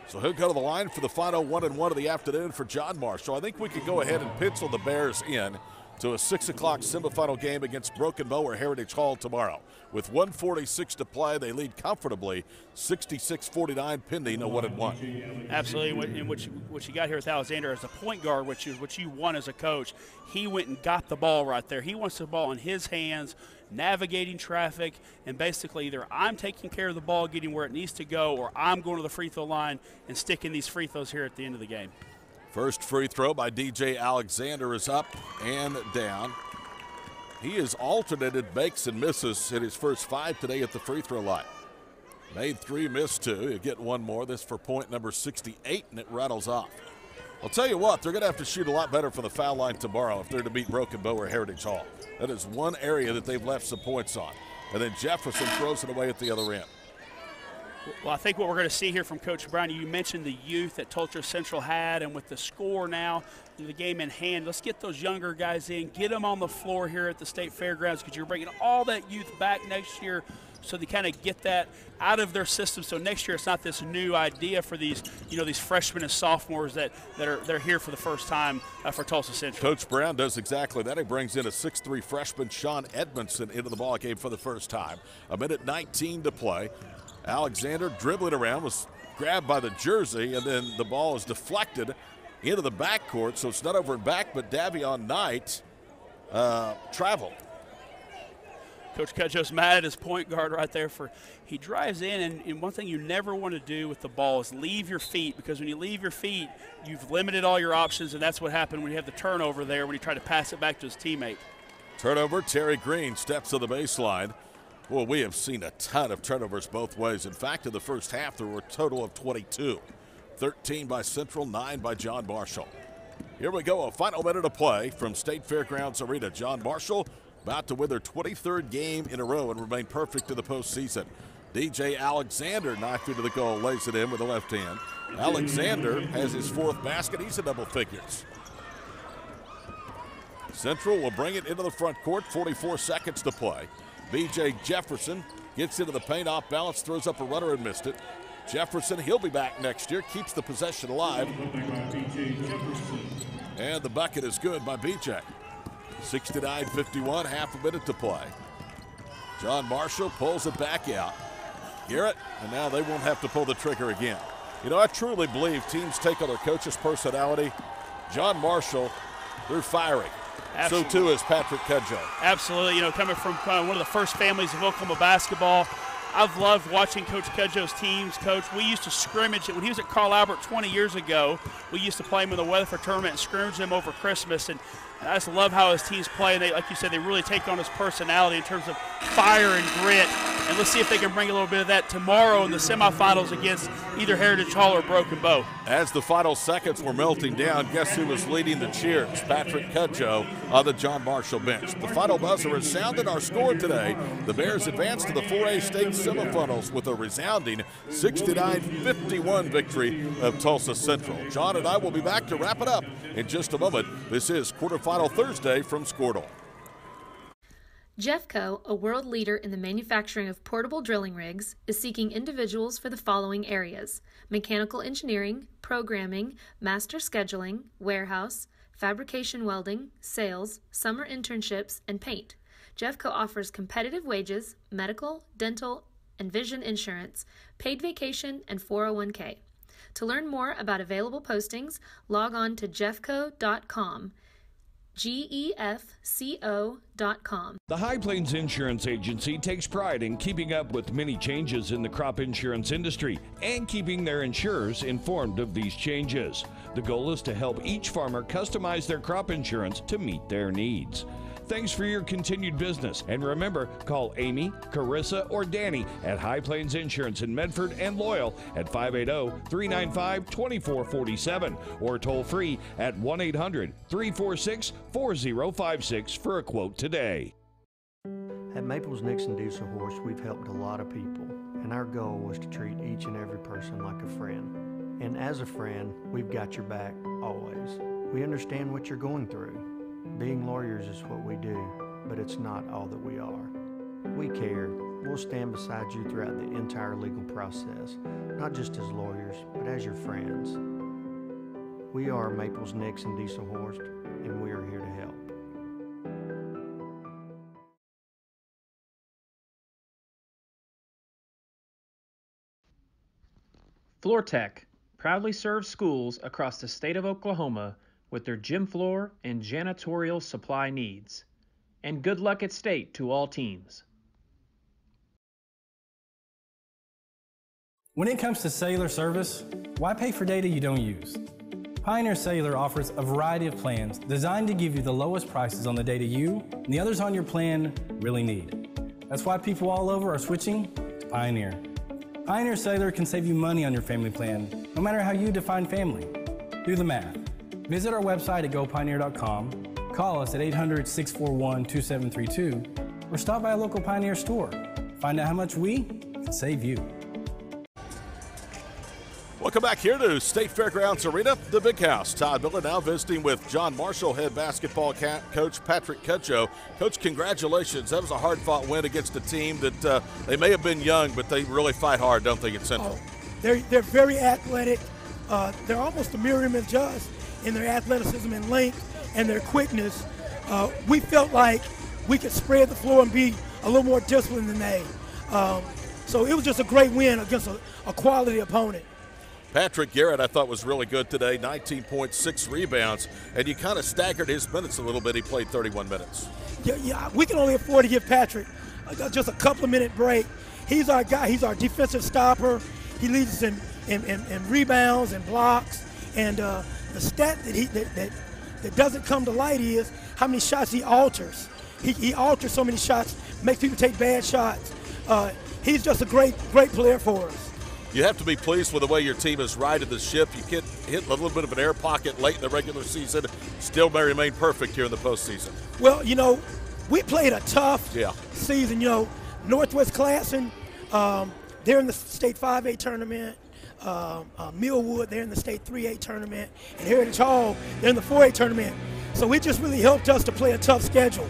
So he'll go to the line for the final 1-1 of the afternoon for John Marshall. I think we could go ahead and pencil the Bears in to a 6 o'clock semifinal game against Broken Bow or Heritage Hall tomorrow. With 1:46 to play, they lead comfortably 66-49 pending a 1-1. Absolutely, and what you got here with Alexander as a point guard, which is what you want as a coach. He went and got the ball right there. He wants the ball in his hands, navigating traffic, and basically either I'm taking care of the ball, getting where it needs to go, or I'm going to the free throw line and sticking these free throws here at the end of the game. First free throw by DJ Alexander is up and down. He has alternated makes and misses in his first 5 today at the free throw line. Made 3, missed 2. He'll get one more. This for point number 68, and it rattles off. I'll tell you what, they're going to have to shoot a lot better from the foul line tomorrow if they're to beat Broken Bow or Heritage Hall. That is one area that they've left some points on. And then Jefferson throws it away at the other end. Well, I think what we're going to see here from Coach Brown, you mentioned the youth that Tulsa Central had, and with the score now, the game in hand, let's get those younger guys in, get them on the floor here at the State Fairgrounds, because you're bringing all that youth back next year so they kind of get that out of their system. So next year it's not this new idea for these, these freshmen and sophomores they're here for the first time for Tulsa Central. Coach Brown does exactly that. He brings in a 6'3" freshman, Sean Edmondson, into the ball game for the first time. 1:19 to play. Alexander dribbling around, was grabbed by the jersey, and then the ball is deflected into the backcourt, so it's not over and back, but Davion Knight traveled. Coach Cudjoe's mad at his point guard right there. He drives in, and one thing you never want to do with the ball is leave your feet, because when you leave your feet, you've limited all your options, and that's what happened when you have the turnover there when he tried to pass it back to his teammate. Turnover, Terry Green steps to the baseline. Well, we have seen a ton of turnovers both ways. In fact, in the first half, there were a total of 22. 13 by Central, 9 by John Marshall. Here we go, a final minute of play from State Fairgrounds Arena. John Marshall about to win their 23rd game in a row and remain perfect in the postseason. DJ Alexander knocked into the goal, lays it in with the left hand. Alexander has his 4th basket. He's in double figures. Central will bring it into the front court, 44 seconds to play. B.J. Jefferson gets into the paint, off balance, throws up a runner and missed it. Jefferson, he'll be back next year, keeps the possession alive. And the bucket is good by B.J. 69-51, half a minute to play. John Marshall pulls it back out. Garrett, and now they won't have to pull the trigger again. I truly believe teams take on their coach's personality. John Marshall, they're firing. Absolutely. So too is Patrick Cudjoe. Absolutely. Coming from one of the first families of Oklahoma basketball, I've loved watching Coach Cudjoe's teams. Coach, we used to scrimmage when he was at Carl Albert 20 years ago. We used to play him in the Weatherford tournament and scrimmage him over Christmas. And I just love how his teams play. They, like you said, they really take on his personality in terms of fire and grit. And let's see if they can bring a little bit of that tomorrow in the semifinals against either Heritage Hall or Broken Bow. As the final seconds were melting down, guess who was leading the cheers? Patrick Cudjoe on the John Marshall bench. The final buzzer has sounded our score today. The Bears advance to the 4A state semifinals with a resounding 69-51 victory of Tulsa Central. John and I will be back to wrap it up in just a moment. This is Quarterfinal Thursday from Squirtle. Jeffco, a world leader in the manufacturing of portable drilling rigs, is seeking individuals for the following areas: mechanical engineering, programming, master scheduling, warehouse, fabrication welding, sales, summer internships, and paint. Jeffco offers competitive wages, medical, dental, and vision insurance, paid vacation, and 401k. To learn more about available postings, log on to jeffco.com. GEFCO.com. The High Plains Insurance Agency takes pride in keeping up with many changes in the crop insurance industry and keeping their insurers informed of these changes. The goal is to help each farmer customize their crop insurance to meet their needs. Thanks for your continued business. And remember, call Amy, Carissa, or Danny at High Plains Insurance in Medford and Loyal at 580-395-2447 or toll free at 1-800-346-4056 for a quote today. At Maples Nixon Diesel Horse, we've helped a lot of people, and our goal was to treat each and every person like a friend. And as a friend, we've got your back always. We understand what you're going through. Being lawyers is what we do, but it's not all that we are. We care. We'll stand beside you throughout the entire legal process, not just as lawyers, but as your friends. We are Maples Nixon Diesel Horse, and we are here to help. FloorTech proudly serves schools across the state of Oklahoma with their gym floor and janitorial supply needs. And good luck at state to all teams. When it comes to cellular service, why pay for data you don't use? Pioneer Cellular offers a variety of plans designed to give you the lowest prices on the data you and the others on your plan really need. That's why people all over are switching to Pioneer. Pioneer Cellular can save you money on your family plan, no matter how you define family. Do the math. Visit our website at gopioneer.com, call us at 800-641-2732, or stop by a local Pioneer store. Find out how much we can save you. Welcome back here to State Fairgrounds Arena, the Big House. Todd Miller now visiting with John Marshall head basketball coach Patrick Cudjoe. Coach, congratulations. That was a hard-fought win against a team that they may have been young, but they really fight hard, don't they, at Central? They're very athletic. They're almost a mirror image of us in their athleticism and length and their quickness. We felt like we could spread the floor and be a little more disciplined than they. So it was just a great win against a quality opponent. Patrick Garrett, I thought, was really good today, 19.6 rebounds, and you kind of staggered his minutes a little bit. He played 31 minutes. Yeah, we can only afford to give Patrick just a couple-minute break. He's our guy. He's our defensive stopper. He leads us in rebounds and blocks. And the stat that doesn't come to light is how many shots he alters. He alters so many shots, makes people take bad shots. He's just a great player for us. You have to be pleased with the way your team has righted the ship. You get hit a little bit of an air pocket late in the regular season, still may remain perfect here in the postseason. Well, we played a tough season. Northwest Classen, they're in the state 5A tournament. Millwood, they're in the state 3A tournament. And Heritage Hall, they're in the 4A tournament. So it just really helped us to play a tough schedule.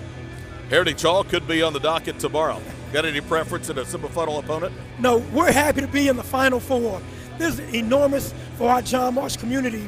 Heritage Hall could be on the docket tomorrow. Got any preference in a semifinal opponent? No, we're happy to be in the Final Four. This is enormous for our John Marsh community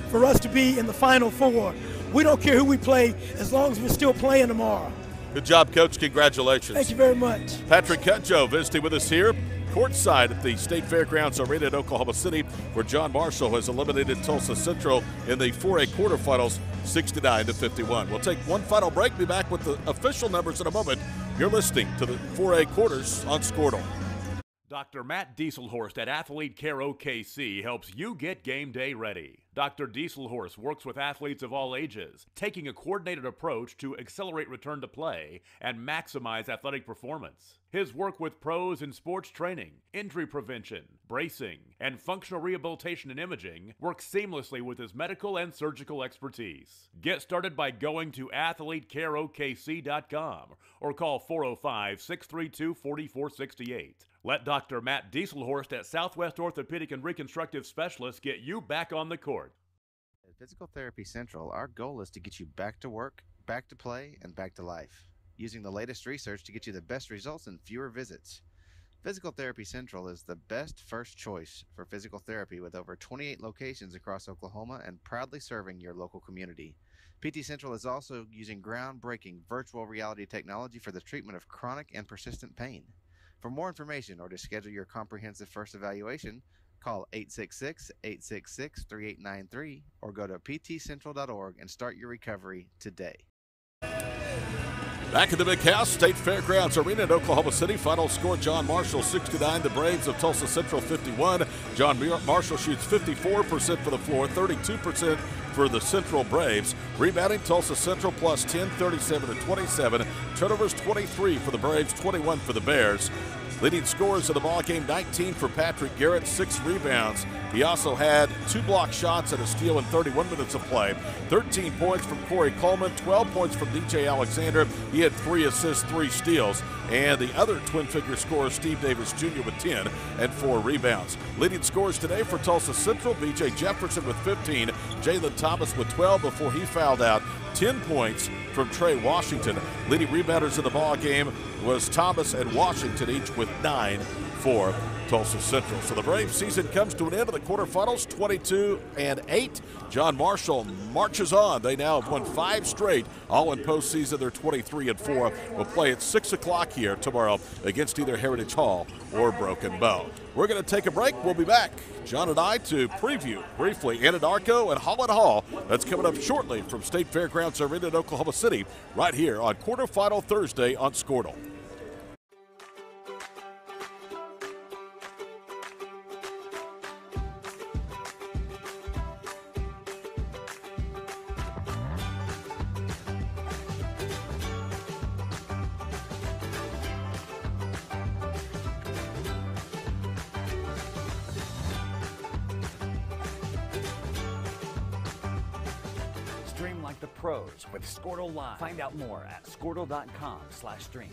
for us to be in the Final Four. We don't care who we play as long as we're still playing tomorrow. Good job, Coach. Congratulations. Thank you very much. Patrick Cudjoe visiting with us here courtside at the State Fairgrounds Arena in Oklahoma City, where John Marshall has eliminated Tulsa Central in the 4A quarterfinals 69-51. We'll take one final break, be back with the official numbers in a moment. You're listening to the 4A quarters on Squirtle. Dr. Matt Dieselhorst at Athlete Care OKC helps you get game day ready. Dr. Dieselhorst works with athletes of all ages, taking a coordinated approach to accelerate return to play and maximize athletic performance. His work with pros in sports training, injury prevention, bracing, and functional rehabilitation and imaging works seamlessly with his medical and surgical expertise. Get started by going to athletecareokc.com or call 405-632-4468. Let Dr. Matt Dieselhorst at Southwest Orthopedic and Reconstructive Specialists get you back on the court. At Physical Therapy Central, our goal is to get you back to work, back to play, and back to life, using the latest research to get you the best results and fewer visits. Physical Therapy Central is the best first choice for physical therapy with over 28 locations across Oklahoma and proudly serving your local community. PT Central is also using groundbreaking virtual reality technology for the treatment of chronic and persistent pain. For more information or to schedule your comprehensive first evaluation, call 866-866-3893 or go to ptcentral.org and start your recovery today. Back at the Big House, State Fairgrounds Arena in Oklahoma City. Final score, John Marshall 69, the Braves of Tulsa Central 51. John Marshall shoots 54% for the floor, 32% for the Central Braves. Rebounding, Tulsa Central plus 10, 37-27. Turnovers 23 for the Braves, 21 for the Bears. Leading scorers of the ball game, 19 for Patrick Garrett, 6 rebounds. He also had 2 block shots and a steal in 31 minutes of play. 13 points from Corey Coleman, 12 points from DJ Alexander. He had 3 assists, 3 steals. And the other twin-figure scorer, Steve Davis Jr. with 10 and 4 rebounds. Leading scorers today for Tulsa Central, B.J. Jefferson with 15, Jalen Thomas with 12 before he fouled out. 10 points from Trey Washington. Leading rebounders in the ball game was Thomas and Washington, each with 9 for Tulsa Central. So the Braves season comes to an end of the quarterfinals, 22-8. John Marshall marches on. They now have won 5 straight, all in postseason. They're 23-4. We'll play at 6 o'clock here tomorrow against either Heritage Hall or Broken Bow. We're going to take a break. We'll be back, John and I, to preview briefly Anadarko and Holland Hall. That's coming up shortly from State Fairgrounds Arena in Oklahoma City, right here on Quarterfinal Thursday on Squirtle. like the pros with Squirtle Live. Find out more at squirtle.com/stream.